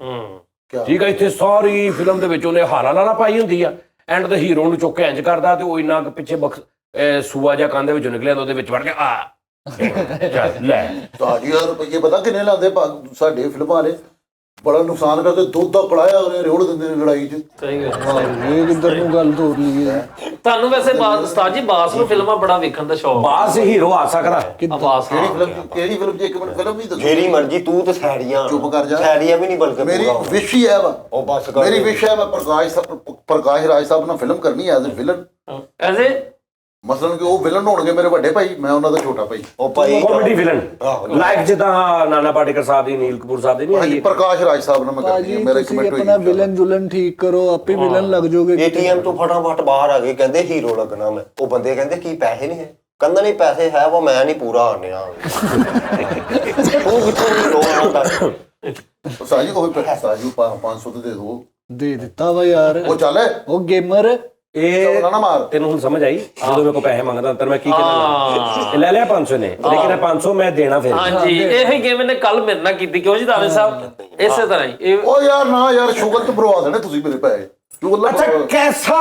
ਠੀਕ ਹੈ, ਇੱਥੇ ਸਾਰੀ ਫਿਲਮ ਦੇ ਵਿੱਚ ਉਹਨੇ ਹਾਰਾ ਲਾਲਾ ਪਾਈ ਹੁੰਦੀ ਆ, ਐਂਡ ਤੇ ਹੀਰੋ ਨੂੰ ਚੁੱਕ ਕੇ ਇੰਜ ਕਰਦਾ ਤੇ ਉਹ ਇੰਨਾ ਪਿੱਛੇ ਸੂਆ ਜਿਹਾ ਕੰਨ ਦੇ ਵਿੱਚੋਂ ਨਿਕਲਿਆ, ਉਹਦੇ ਵਿੱਚ ਵੜ ਕੇ ਆ ਲੈ। ਤੁਹਾਡੀ ਰੁਪਈਏ ਪਤਾ ਕਿੰਨੇ ਲਾਉਂਦੇ ਸਾਡੇ ਫਿਲਮਾਂ ਵਾਲੇ, ਬੜਾ ਨੁਕਸਾਨ ਕਰਦੇ। ਦੁੱਧ ਦਾ ਕੜਾਇਆ ਉਹਨੇ ਰੋੜ ਦਿੰਦੇ ਨੇ ਲੜਾਈ 'ਚ। ਸਹੀ ਗੱਲ, ਇਹ ਕਿੱਧਰ ਨੂੰ ਗੱਲ ਤੋਰ ਲਈ ਹੈ। ਤੁਹਾਨੂੰ ਵੈਸੇ ਉਸਤਾਦ ਜੀ ਬਾਸ ਨੂੰ ਫਿਲਮਾਂ ਬੜਾ ਵੇਖਣ ਦਾ ਸ਼ੌਕ। ਬਾਸ ਹੀਰੋ ਆ ਸਕਦਾ। ਬਾਸ ਕਿਹੜੀ ਫਿਲਮ 'ਚ ਇੱਕ ਮਿੰਟ ਫਿਲਮ ਵੀ ਦੱਸੋ। ਜਿਹੜੀ ਮਰਜੀ ਤੂੰ ਤੇ ਸੈੜੀਆਂ ਚੁੱਪ ਕਰ ਜਾ। ਸੈੜੀਆਂ ਵੀ ਨਹੀਂ ਬਲਕਿ ਮੇਰੀ ਵਿਸ਼ ਹੀ ਹੈ ਵਾ, ਉਹ ਬਸ ਕਰ। ਮੇਰੀ ਵਿਸ਼ ਹੈ ਮੈਂ ਪ੍ਰਕਾਸ਼ ਰਾਜ ਸਾਹਿਬ ਨਾਲ ਫਿਲਮ ਕਰਨੀ ਐਜ਼ ਅ ਵਿਲਨ। ਐਸੇ ਮਸਲਨ ਕਿ ਉਹ ਵਿਲਨ ਹੋਣਗੇ ਮੇਰੇ ਵੱਡੇ ਭਾਈ, ਮੈਂ ਉਹਨਾਂ ਦਾ ਛੋਟਾ ਭਾਈ। ਉਹ ਭਾਈ ਕਾਮੇਡੀ ਵਿਲਨ ਲਾਈਕ ਜਿੱਦਾਂ ਨਾਨਾ ਪਾਟੇਕਰ ਸਾਹਿਬ ਦੀ, ਨੀਲ ਕਪੂਰ ਸਾਹਿਬ ਦੀ ਨਹੀਂ ਹਾਂਜੀ, ਪ੍ਰਕਾਸ਼ ਰਾਜ ਸਾਹਿਬ ਨਾਲ ਮੈਂ ਕਰਨੀ ਹੈ। ਮੇਰਾ ਤੁਸੀਂ ਆਪਣਾ ਵਿਲਨ ਜੁਲਨ ਠੀਕ ਕਰੋ, ਆਪੇ ਵਿਲਨ ਲੱਗ ਜਾਓਗੇ। ਏਟੀਐਮ ਤੋਂ ਫਟਾਫਟ ਬਾਹਰ ਆ ਗਏ, ਕਹਿੰਦੇ ਹੀਰੋ ਲੱਗਣਾ ਮੈਂ। ਉਹ ਬੰਦੇ ਕਹਿੰਦੇ ਕੀ ਪੈਸੇ ਨਹੀਂ ਹੈ? ਕਹਿੰਦਾ ਨਹੀਂ ਪੈਸੇ ਹੈ, ਉਹ ਮੈਂ ਨਹੀਂ ਪੂਰਾ ਆਣਿਆ। ਤੂੰ ਕਿੱਥੋਂ ਹੀਰੋ ਆਉਂਦਾ? ਸਾਜੀ ਉਹ ਸਾਜੀ 500 ਤੇ ਦੇ ਦਿੱਤਾ ਵਾ ਯਾਰ, ਉਹ ਚੱਲ ਉਹ ਗੇਮਰ। ਇਹ ਨਾ ਮਾਰ। ਤੈਨੂੰ ਹੁਣ ਸਮਝ ਆਈ ਜਦੋਂ ਮੇਰੇ ਕੋਲ ਪੈਸੇ ਮੰਗਦਾ ਤਾਂ ਮੈਂ ਕੀ ਕਰਨਾ। ਲੈ ਲਿਆ 500 ਨੇ, ਲੇਕਿਨ ਇਹ 500 ਮੈਂ ਦੇਣਾ ਫਿਰ। ਹਾਂਜੀ, ਇਹੀ ਗੇਮ ਇਹਨੇ ਕੱਲ ਮੇਰੇ ਨਾਲ ਕੀਤੀ, ਕਿਉਂ ਜੀ ਦਾਵੇ ਸਾਹਿਬ? ਇਸੇ ਤਰ੍ਹਾਂ ਹੀ ਉਹ ਯਾਰ ਨਾ ਯਾਰ, ਸ਼ੁਗਲ ਤੇ ਭਰਵਾ ਦੇਣੇ ਤੁਸੀਂ ਮੇਰੇ ਪੈਸੇ। ਅੱਛਾ, ਕੈਸਾ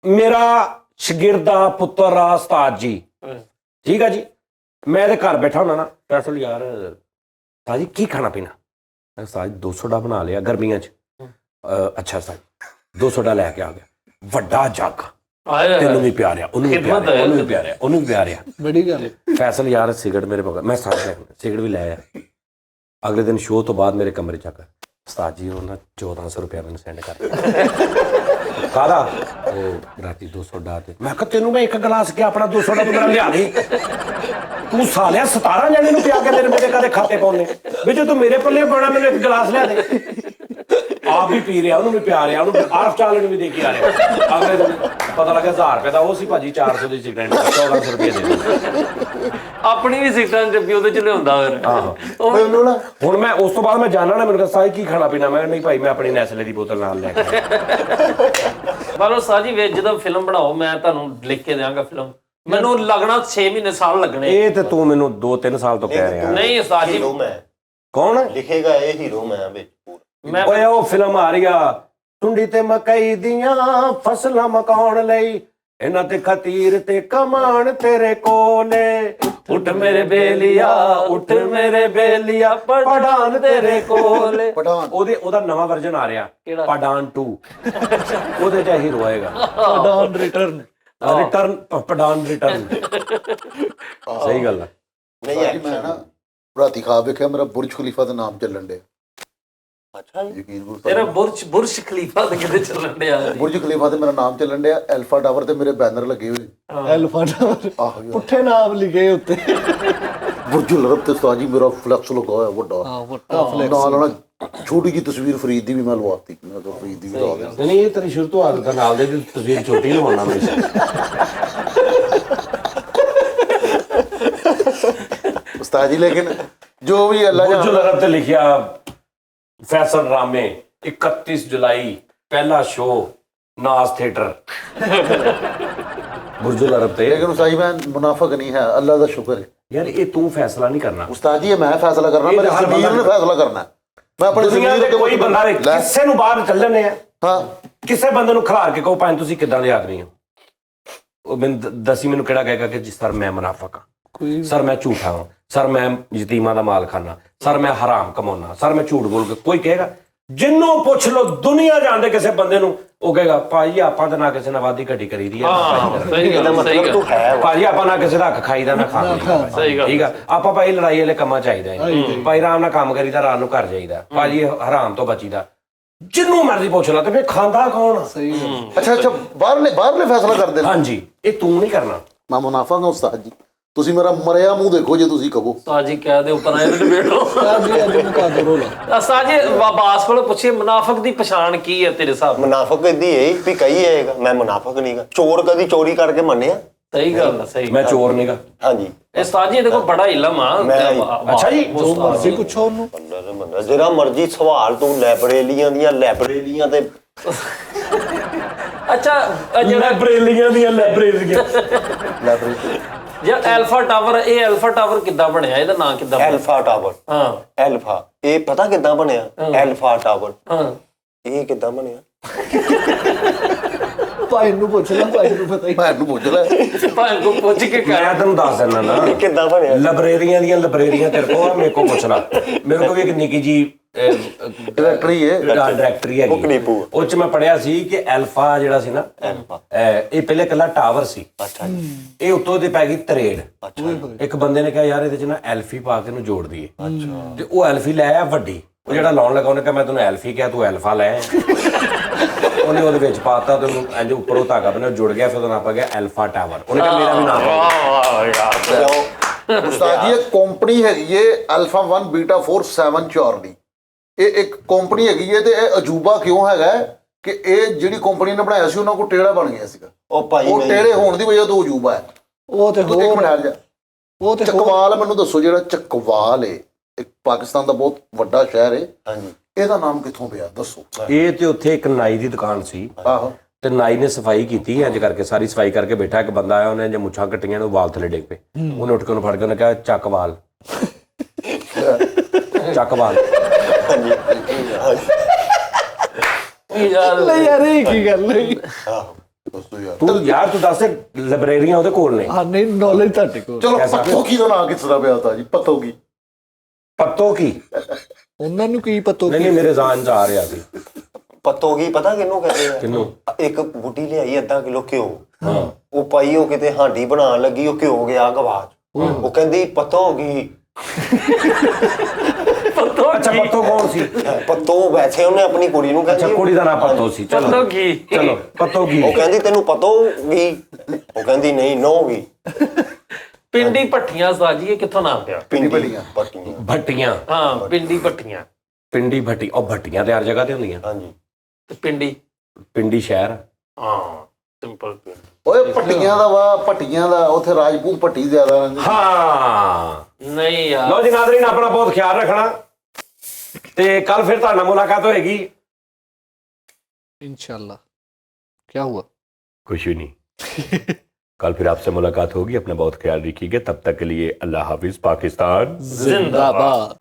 ਮੇਰਾ ਸ਼ਾਗਿਰਦਾ ਪੁੱਤਰ ਆ ਉਸਤਾਦ ਜੀ, ਠੀਕ ਆ ਜੀ। ਮੈਂ ਇਹਦੇ ਘਰ ਬੈਠਾ ਹੁੰਦਾ ਨਾ, ਫੈਸਲ ਯਾਰ ਉਸਤਾਦ ਜੀ ਕੀ ਖਾਣਾ ਪੀਣਾ? ਉਸਤਾਦ 200 ਦਾ ਬਣਾ ਲਿਆ ਗਰਮੀਆਂ 'ਚ। ਅੱਛਾ ਉਸਤਾਦ 200 ਦਾ ਲੈ ਕੇ ਆ ਗਿਆ, ਵੱਡਾ ਜੱਗ, ਤੈਨੂੰ ਵੀ ਪਿਆਰਿਆ, ਉਹਨੂੰ ਵੀ ਪਿਆਰਿਆ, ਉਹਨੂੰ ਵੀ ਪਿਆਰਿਆ, ਉਹਨੂੰ ਵੀ ਪਿਆਰਿਆ। ਬੜੀ ਗੱਲ। ਫੈਸਲ ਯਾਰ ਸਿਗਰਟ ਮੇਰੇ ਕੋਲ, ਮੈਂ ਸਿਗਰਟ ਵੀ ਲੈ ਆਇਆ। ਅਗਲੇ ਦਿਨ ਸ਼ੋਅ ਤੋਂ ਬਾਅਦ ਮੇਰੇ ਕਮਰੇ 'ਚ ਆ ਕੇ ਉਸਤਾਦ ਜੀ ਉਹਨਾਂ 1400 ਰੁਪਇਆ ਮੈਨੂੰ ਸੈਂਡ ਕਰ। ਕਾਹਦਾ? ਉਹ ਰਾਤੀ 200 ਦਾ। ਤੇ ਮੈਂ ਕਿਹਾ ਤੈਨੂੰ ਮੈਂ ਇੱਕ ਗਲਾਸ ਕਿਹਾ ਆਪਣਾ 200 ਦਾ ਤੂੰ ਮੇਰਾ ਲਿਆ ਦੇ। ਤੂੰ ਸਾਲਿਆ 17 ਜਣੇ ਨੂੰ ਪਿਆ ਕੇ ਮੇਰੇ ਕਦੇ ਖਾਤੇ ਪਾਉਣੇ ਵਿੱਚ, ਤੂੰ ਮੇਰੇ ਪੱਲੇ ਪਾਉਣਾ, ਮੈਨੂੰ ਇੱਕ ਗਲਾਸ ਲਿਆ ਦੇ। ਆਪ ਵੀ ਪੀ ਰਿਹਾ, ਉਹਨੂੰ ਵੀ ਪਿਆ ਰਿਹਾ, ਉਹਨੂੰ ਆਰਫ ਚਾਲੇ ਨੂੰ ਵੀ ਦੇ ਕੇ ਆ ਰਿਹਾ। ਅਗਲੇ ਦਿਨ ਪਤਾ ਲੱਗਾ 1000 ਰੁਪਏ ਦਾ ਉਹ ਸੀ ਭਾਜੀ, 400 ਦੀ ਸਿਗਰਟ 1400 ਰੁਪਏ ਦੇ। ਆਪਣੀ ਵੀ ਸਿਗਰਟਾਂ ਡੱਬੀ ਉਹਦੇ ਚ ਲਿਆਉਂਦਾ ਫਿਰ। ਹੁਣ ਮੈਂ ਉਸ ਤੋਂ ਬਾਅਦ ਮੈਂ ਜਾਣਾ ਨਾ, ਮੈਨੂੰ ਕਹਿੰਦਾ ਸਾਈ ਕੀ ਖਾਣਾ ਪੀਣਾ? ਮੈਂ ਨਹੀਂ ਭਾਈ, ਮੈਂ ਆਪਣੀ ਨੈਸਲੇ ਦੀ ਬੋਤਲ ਨਾਲ ਲੈ ਕੇ। ਪਰ ਉਹ ਸਾਜੀ ਵੇ ਜਦੋਂ ਫਿਲਮ ਬਣਾਓ, ਮੈਂ ਤੁਹਾਨੂੰ ਲਿਖ ਕੇ ਦਿਆਂਗਾ ਫਿਲਮ। ਮੈਨੂੰ ਲੱਗਣਾ 6 ਮਹੀਨੇ ਸਾਲ ਲੱਗਣੇ। ਇਹ ਤੇ ਤੂੰ ਮੈਨੂੰ 2-3 ਸਾਲ ਤੋਂ ਕਹਿ ਰਿਹਾ। ਨਹੀਂ ਉਸਤਾਦ ਜੀ, ਮੈਂ ਕੌਣ ਲਿਖੇਗਾ? ਇਹ ਹੀਰੋ ਮੈਂ ਵਿੱਚ ਪੂਰਾ। ਓਏ ਉਹ ਫਿਲਮ ਆ ਰਹੀ ਆ, ਟੁੰਡੀ ਤੇ ਮਕਈ ਦੀਆਂ ਫਸਲਾਂ ਮਕਾਉਣ ਲਈ ਇਹਨਾਂ ਤੇ ਖਤੀਰ ਤੇ ਕਮਾਨ ਤੇਰੇ ਕੋਲੇ, ਉੱਠ ਮੇਰੇ ਬੇਲੀਆ, ਉੱਠ ਮੇਰੇ ਬੇਲੀਆ, ਪਠਾਨ ਤੇਰੇ ਕੋਲੇ। ਪਠਾਨ ਉਹਦਾ ਨਵਾਂ ਵਰਜਨ ਆ ਰਿਹਾ, ਕਿਹੜਾ? ਪਠਾਨ 2। ਉਹਦੇ 'ਚ ਹੀਰੋ ਆਏਗਾ, Don return. Return, Pathaan return. ਸਹੀ ਗੱਲ ਆ। ਨਹੀਂ ਭਾਜੀ ਮੈਂ ਨਾ ਰਾਤੀ ਖਾ ਵੇਖਿਆ ਮੇਰਾ ਬੁਰਜ ਖਲੀਫਾ ਦਾ ਨਾਮ ਚੱਲਣ ਡਿਆ। ਅੱਛਾ ਜੀ। ਯਕੀਨ ਕਰੋ ਤੇਰਾ ਬੁਰਜ ਖਲੀਫਾ ਤੇ ਕਿਤੇ ਚੱਲਣ ਡਿਆ ਜੀ। ਬੁਰਜ ਖਲੀਫਾ ਤੇ ਮੇਰਾ ਨਾਮ ਚੱਲਣ ਡਿਆ। ਐਲਫਾ ਟਾਵਰ ਤੇ ਮੇਰੇ ਬੈਨਰ ਲੱਗੇ ਹੋਏ। ਐਲਫਾ ਟਾਵਰ ਆਹੋ ਯਾਰ। ਪੁੱਠੇ ਨਾਮ ਲਿਖੇ ਉੱਤੇ। ਬੁਰਜ ਅਰਬ ਤੇ ਉਸਤਾਦ ਜੀ ਮੇਰਾ ਫਲੈਕਸ ਲਗਾ ਹੋਇਆ ਵੱਡਾ। ਹਾਂ ਵੱਡਾ ਫਲੈਕਸ। ਨਾਲ ਛੋਟੀ ਜਿਹੀ ਤਸਵੀਰ ਫਰੀਦ ਦੀ ਵੀ ਮੈਂ ਲਵਾਤੀ। ਮੈਂ ਕਿਹਾ ਫਰੀਦ ਦੀ ਵੀ ਲਾ ਦੇ। ਨਹੀਂ ਇਹ ਤੇਰੀ ਸ਼ੁਰੂ ਤੋਂ ਆਦਤ ਆ, ਨਾਲ ਦੇ ਦੀ ਤਸਵੀਰ ਛੋਟੀ ਲਵਾਉਣਾ ਹਮੇਸ਼ਾ। ਉਸਤਾਦ ਜੀ ਲੇਕਿਨ ਜੋ ਵੀ ਅੱਲਾ ਬੁਰਜੁਲ ਅਰਬ ਤੇ ਲਿਖਿਆ ਫੈਸਲ ਡਰਾਮੇ 31 ਜੁਲਾਈ ਪਹਿਲਾ ਸ਼ੋਅ ਨਾਜ਼ ਥੀਏਟਰ। ਬੁਰਜੁਲ ਅਰਬ ਤੇ। ਲੇਕਿਨ ਉਸਤਾਦ ਜੀ ਮੈਂ ਮੁਨਾਫਿਕ ਨਹੀਂ ਹੈ, ਅੱਲਾ ਦਾ ਸ਼ੁਕਰ ਹੈ। ਯਾਰ ਇਹ ਤੂੰ ਫੈਸਲਾ ਨਹੀਂ ਕਰਨਾ। ਉਸਤਾਦ ਜੀ ਇਹ ਮੈਂ ਫੈਸਲਾ ਕਰਨਾ, ਇਹ ਮੇਰੇ ਹਰ ਜ਼ਮੀਰ ਨੇ ਫੈਸਲਾ ਕਰਨਾ। ਮੈਂ ਆਪਣੇ ਦੁਨੀਆ ਜ਼ਮੀਰ ਦੇ ਕੋਈ ਬੰਦਾ ਵੇ, ਲੈ। ਕਿਸੇ ਨੂੰ ਬਾਹਰ ਚੱਲ ਜੰਨੇ ਆ, ਹਾਂ ਕਿਸੇ ਬੰਦੇ ਨੂੰ ਖਿਲਾਰ ਕੇ ਕਹੋ ਭਾਵੇਂ ਤੁਸੀਂ ਕਿੱਦਾਂ ਦੇ ਆਦਮੀ ਹੋ, ਉਹ ਮੈਨੂੰ ਦੱਸੀ ਮੈਨੂੰ ਕਿਹੜਾ ਕਹੇਗਾ ਕਿ ਜੀ ਸਰ ਮੈਂ ਮੁਨਾਫਿਕ ਹਾਂ, ਕੋਈ ਸਰ ਮੈਂ ਝੂਠਾ ਹਾਂ, ਸਰ ਮੈਂ ਯਤੀਮਾਂ ਦਾ ਮਾਲ ਖਾਨਾ, ਸਰ ਮੈਂ ਹਰਾਮ ਕਮਾਉਣਾ, ਸਰ ਮੈਂ ਝੂਠ ਬੋਲ ਕੇ। ਕੋਈ ਕਹੇਗਾ, ਜਿੰਨੂੰ ਪੁੱਛ ਲਓ ਦੁਨੀਆ ਜਾਣਦੇ ਕਿਸੇ ਬੰਦੇ ਨੂੰ, ਉਹ ਕਹੇਗਾ ਭਾਈ ਆਪਾਂ ਤਾਂ ਨਾ ਕਿਸੇ ਨਾਲ ਵਾਦੀ ਘਟੀ ਕਰੀਦੀ ਆ, ਸਹੀ ਇਹਦਾ ਗੱਲ, ਸਹੀ ਮਤਲਬ ਤੂੰ ਗੱਲ। ਹੈ ਵਾ। ਭਾਜੀ ਆਪਾਂ ਨਾ ਕਿਸੇ ਦਾ ਹੱਕ ਖਾਈਦਾ ਨਾ ਖਾਂਦਾ। ਸਹੀ ਗੱਲ। ਠੀਕ ਆ, ਆਪਾਂ ਭਾਈ ਲੜਾਈ ਵਾਲੇ ਕੰਮਾਂ ਚਾਹੀਦਾ ਹੈ ਭਾਈ, ਆਰਾਮ ਨਾਲ ਕੰਮ ਕਰੀਦਾ, ਰਾਤ ਨੂੰ ਘਰ ਜਾਈਦਾ ਭਾਜੀ, ਹਰਾਮ ਤੋਂ ਬਚੀਦਾ। ਜਿੰਨੂੰ ਮਰਜ਼ੀ ਪੁੱਛ ਲਾ ਤੇ ਫੇ ਖਾਂਦਾ ਕੌਣ? ਸਹੀ ਗੱਲ। ਅੱਛਾ ਬਾਹਰਲੇ ਫੈਸਲਾ ਕਰਦੇ ਨੇ। ਹਾਂਜੀ, ਇਹ ਤੂੰ ਨਹੀਂ ਕਰਨਾ। ਮੈਂ ਮੁਨਾਫਿਕ ਹਾਂ ਉਸਤਾਦ ਜੀ। ਤੁਸੀਂ ਮੇਰਾ ਮਰਿਆ ਮੂੰਹ ਦੇਖੋ ਜੇ ਤੁਸੀਂ ਕਹੋ। ਸਾਜੀ ਕਹਿ ਦੇ ਉੱਪਰ ਆਏ ਡਿਬੇਟੋ। ਸਾਜੀ ਅੱਜ ਮੁਕਾ ਦੋ ਰੋਲਾ। ਸਾਜੀ ਬਾਸ ਕੋਲ ਪੁੱਛੇ ਮੁਨਾਫਿਕ ਦੀ ਪਛਾਣ ਕੀ ਹੈ ਤੇਰੇ ਹਿਸਾਬ ਨਾਲ? ਮੁਨਾਫਿਕ ਦੀ ਇਹ ਵੀ ਕਹੀ ਹੈ ਮੈਂ ਮੁਨਾਫਿਕ ਨਹੀਂਗਾ। ਚੋਰ ਕਦੀ ਚੋਰੀ ਕਰਕੇ ਮੰਨਿਆ? ਸਹੀ ਗੱਲ, ਸਹੀ। ਮੈਂ ਚੋਰ ਨਹੀਂਗਾ। ਹਾਂਜੀ ਇਹ ਸਾਜੀ ਇਹਦੇ ਕੋਲ ਬੜਾ ਇਲਮ ਆ। ਅੱਛਾ ਜੀ, ਜੋ ਮਰਜ਼ੀ ਪੁੱਛੋ ਉਹਨੂੰ। ਬੰਦਾ ਜਿਹੜਾ ਮਰਜ਼ੀ ਸਵਾਲ ਤੂੰ ਲਾਇਬ੍ਰੇਰੀਆਂ ਤੇ ਅੱਛਾ ਜਿਹੜਾ ਬਰੇਲੀਆਂ ਦੀਆਂ ਲਾਇਬ੍ਰੇਰੀਆਂ। ਜੇ ਐਲਫਾ ਟਾਵਰ, ਇਹ ਐਲਫਾ ਟਾਵਰ ਕਿੱਦਾਂ ਬਣਿਆ? ਇਹਦਾ ਨਾਂ ਕਿੱਦਾਂ ਬਣਿਆ? Alpha tower. ਹਾਂ ਐਲਫਾ ਇਹ ਪਤਾ ਕਿੱਦਾਂ ਬਣਿਆ? ਐਲਫਾ ਟਾਵਰ ਹਾਂ। ਇਹ ਕਿੱਦਾਂ ਬਣਿਆ? ਭਾਈ ਨੂੰ ਪੁੱਛ ਲੈ, ਭਾਈ ਨੂੰ ਪਤਾ ਹੀ। ਮੈਂ ਇਹਨੂੰ ਪੁੱਛ ਲੈ। ਭਾਈ ਕੋ ਪੁੱਛ ਕੇ ਕਰ। ਮੈਂ ਤੈਨੂੰ ਦੱਸ ਦਿੰਦਾ ਨਾ, ਇਹ ਕਿੱਦਾਂ ਬਣਿਆ? ਲਾਇਬ੍ਰੇਰੀਆਂ ਦੀਆਂ ਲਾਇਬ੍ਰੇਰੀਆਂ ਤੇਰੇ ਕੋਲ, ਮੇਰੇ ਕੋਲ ਪੁੱਛ ਲਾ। ਮੇਰੇ ਕੋਲ ਵੀ ਇੱਕ ਨਿੱਕੀ ਜੀ ਡਾਇਰੈਕਟਰੀ ਹੈ। ਡਾਇਰੈਕਟਰੀ ਹੈਗੀ, ਉਹ ਚ ਮੈਂ ਪੜਿਆ ਸੀ ਕਿ ਐਲਫਾ ਜਿਹੜਾ ਸੀ ਨਾ, ਇਹ ਪਹਿਲੇ ਇਕੱਲਾ ਟਾਵਰ ਸੀ। ਅੱਛਾ ਜੀ। ਇਹ ਉੱਤੋਂ ਦੀ ਪੈ ਗਈ ਤਰੇੜ। ਅੱਛਾ ਇੱਕ ਬੰਦੇ ਨੇ ਕਿਹਾ ਯਾਰ ਇਹਦੇ ਚ ਨਾ ਐਲਫੀ ਪਾ ਕੇ ਇਹਨੂੰ ਜੋੜ ਦਈਏ। ਤੇ ਉਹ ਐਲਫੀ ਲੈ ਆਇਆ ਵੱਡੀ। ਉਹ ਜਿਹੜਾ ਲਾਉਣ ਲੱਗਾ ਉਹਨੇ ਕਿਹਾ ਮੈਂ ਤੈਨੂੰ ਐਲਫੀ ਕਿਹਾ, ਤੂੰ ਐਲਫਾ ਲੈ ਆਇਆ। ਉਹਨੇ ਉਹਦੇ ਵਿੱਚ ਪਾਤਾ ਤੇ ਉਹਨੂੰ ਇੰਜ ਉੱਪਰੋਂ ਧਾਗਾ ਬਣਾ ਜੁੜ ਗਿਆ। ਫਿਰ ਉਹਦਾ ਨਾਮ ਪੈ ਗਿਆ ਐਲਫਾ ਟਾਵਰ। ਉਹਨੇ ਕਿਹਾ ਮੇਰਾ ਵੀ ਨਾਮ ਉਸਤਾਦ ਜੀ ਇਹ ਕੰਪਨੀ ਹੈਗੀ ਏ ਅਲਫਾ 1 ਬੀਟਾ 4 7 ਚਾਰਲੀ। ਇਹ ਇੱਕ ਕੰਪਨੀ ਹੈਗੀ ਏ। ਤੇ ਇਹ ਅਜੂਬਾ ਕਿਉਂ ਹੈਗਾ ਕਿ ਇਹ ਜਿਹੜੀ ਕੰਪਨੀ ਨੇ ਬਣਾਇਆ ਸੀ ਉਹਨਾਂ ਕੋਲ ਟੇੜਾ ਬਣ ਗਿਆ ਸੀਗਾ। ਉਹ ਭਾਈ ਉਹ ਟੇੜੇ ਹੋਣ ਦੀ ਵਜ੍ਹਾ ਤੋਂ ਅਜੂਬਾ ਹੈ। ਉਹ ਤੇ ਇੱਕ ਮਿੰਟ ਹੋਰ, ਆ ਜਾ। ਉਹ ਤੇ ਹੋਰ। ਚੱਕਵਾਲ ਮੈਨੂੰ ਦੱਸੋ, ਜਿਹੜਾ ਚੱਕਵਾਲ ਏ ਇੱਕ ਪਾਕਿਸਤਾਨ ਦਾ ਬਹੁਤ ਵੱਡਾ ਸ਼ਹਿਰ ਏ, ਹਾਂਜੀ ਇਹਦਾ ਨਾਮ ਕਿੱਥੋਂ ਪਿਆ ਦੱਸੋ? ਇਹ ਤੇ ਉੱਥੇ ਇੱਕ ਨਾਈ ਦੀ ਦੁਕਾਨ ਸੀ ਆਹੋ ਤੇ ਨਾਈ ਨੇ ਸਫਾਈ ਕੀਤੀ ਇੰਜ ਕਰਕੇ, ਸਾਰੀ ਸਫਾਈ ਕਰਕੇ ਬੈਠਾ। ਇੱਕ ਬੰਦਾ ਆਇਆ, ਉਹਨੇ ਜੇ ਮੁੱਛਾਂ ਕੱਟੀਆਂ ਨੂੰ ਵਾਲ ਥੱਲੇ ਡਿੱਗ ਪਏ। ਉਹਨੇ ਉੱਠ ਕੇ ਉਹਨੂੰ ਫੜ ਕੇ ਉਹਨੇ ਕਿਹਾ ਚੱਕ ਵਾਲ, ਚੱਕ ਵਾਲ। ਯਾਰ ਨਹੀਂ ਯਾਰ ਇਹ ਕੀ ਗੱਲ ਹੈ? ਆਹੋ ਦੱਸੋ ਯਾਰ। ਤੂੰ ਦੱਸ, ਲਾਇਬ੍ਰੇਰੀਆਂ ਉਹਦੇ ਕੋਲ ਨੇ। ਹਾਂ ਨਹੀਂ ਨੌਲੇਜ ਤੁਹਾਡੇ ਕੋਲ। ਚਲੋ ਪੱਤੋਕੀ ਦਾ ਨਾਂ ਕਿਸ ਤਰ੍ਹਾਂ ਪਿਆ ਤਾਂ ਜੀ? ਪੱਤੋਕੀ। ਪੱਤੋ ਕੀ? ਉਹਨਾਂ ਨੂੰ ਕੀ ਪਤਾ? ਨਹੀਂ ਮੇਰੇ ਜਾਨ ਚ ਆ ਰਿਹਾ ਸੀ। ਪਤੋਗੀ ਪਤਾ ਕਿਹਨੂੰ ਕਹਿੰਦੇ ਆ? ਕਿਹਨੂੰ? ਇੱਕ ਬੁੱਢੀ ਲਿਆਈ ਅੱਧਾ ਕਿਲੋ ਘਿਓ। ਉਹ ਪਾਈ ਉਹ ਕਿਤੇ ਹਾਂਡੀ ਬਣਾਉਣ ਲੱਗੀ, ਉਹ ਘਿਓ ਗਿਆ ਗਵਾਚ। ਉਹ ਕਹਿੰਦੀ ਪਤੋਗੀ। ਅੱਛਾ ਪੱਤੋ ਕੌਣ ਸੀ? ਪਤੋ ਵੈਸੇ ਉਹਨੇ ਆਪਣੀ ਕੁੜੀ ਨੂੰ ਅੱਛਾ ਕਹਿੰਦੀ। ਕੁੜੀ ਦਾ ਨਾਮ ਪੱਤੋ ਸੀ। ਚਲੋ ਪੱਤੋ ਕੀ? ਚਲੋ ਪੱਤੋ ਕੀ? ਉਹ ਕਹਿੰਦੀ ਤੈਨੂੰ ਪਤੋਗੀ? ਉਹ ਕਹਿੰਦੀ ਨਹੀਂ ਨੋਗੀ। ਪਿੰਡੀ ਭੱਠੀਆਂ ਸਾਜੀ, ਇਹ ਕਿੱਥੋਂ ਨਾਮ ਪਿਆ? ਪਿੰਡੀ ਭੱਟੀਆਂ। ਭੱਟੀਆਂ। ਭੱਟੀਆਂ। ਹਾਂ ਪਿੰਡੀ ਭੱਠੀਆਂ। ਪਿੰਡੀ ਭੱਟੀ। ਉਹ ਭੱਟੀਆਂ ਤੇ ਹਰ ਜਗ੍ਹਾ ਤੇ ਹੁੰਦੀਆਂ। ਹਾਂਜੀ ਤੇ ਪਿੰਡੀ। ਪਿੰਡੀ ਸ਼ਹਿਰ। ਹਾਂ ਸਿੰਪਲ ਪਿੰਡ। ਓਏ ਪੱਟੀਆਂ ਦਾ ਵਾ, ਪੱਟੀਆਂ ਦਾ ਉੱਥੇ ਰਾਜਪੂਤ ਪੱਟੀ ਜ਼ਿਆਦਾ ਰਹਿੰਦੇ। ਹਾਂ ਨਹੀਂ ਯਾਰ। ਲਓ ਜੀ ਨਾਜ਼ਰੀਨ, ਆਪਣਾ ਬਹੁਤ ਖਿਆਲ ਰੱਖਣਾ ਤੇ ਕੱਲ ਫਿਰ ਤੁਹਾਡੇ ਨਾਲ ਮੁਲਾਕਾਤ ਹੋਏਗੀ इंशाल्लाह। क्या हुआ? कुछ भी नहीं। कल फिर आपसे मुलाकात होगी। अपना बहुत ख्याल रखिएगा। तब तक के लिए अल्लाह हाफिज। पाकिस्तान जिंदाबाद।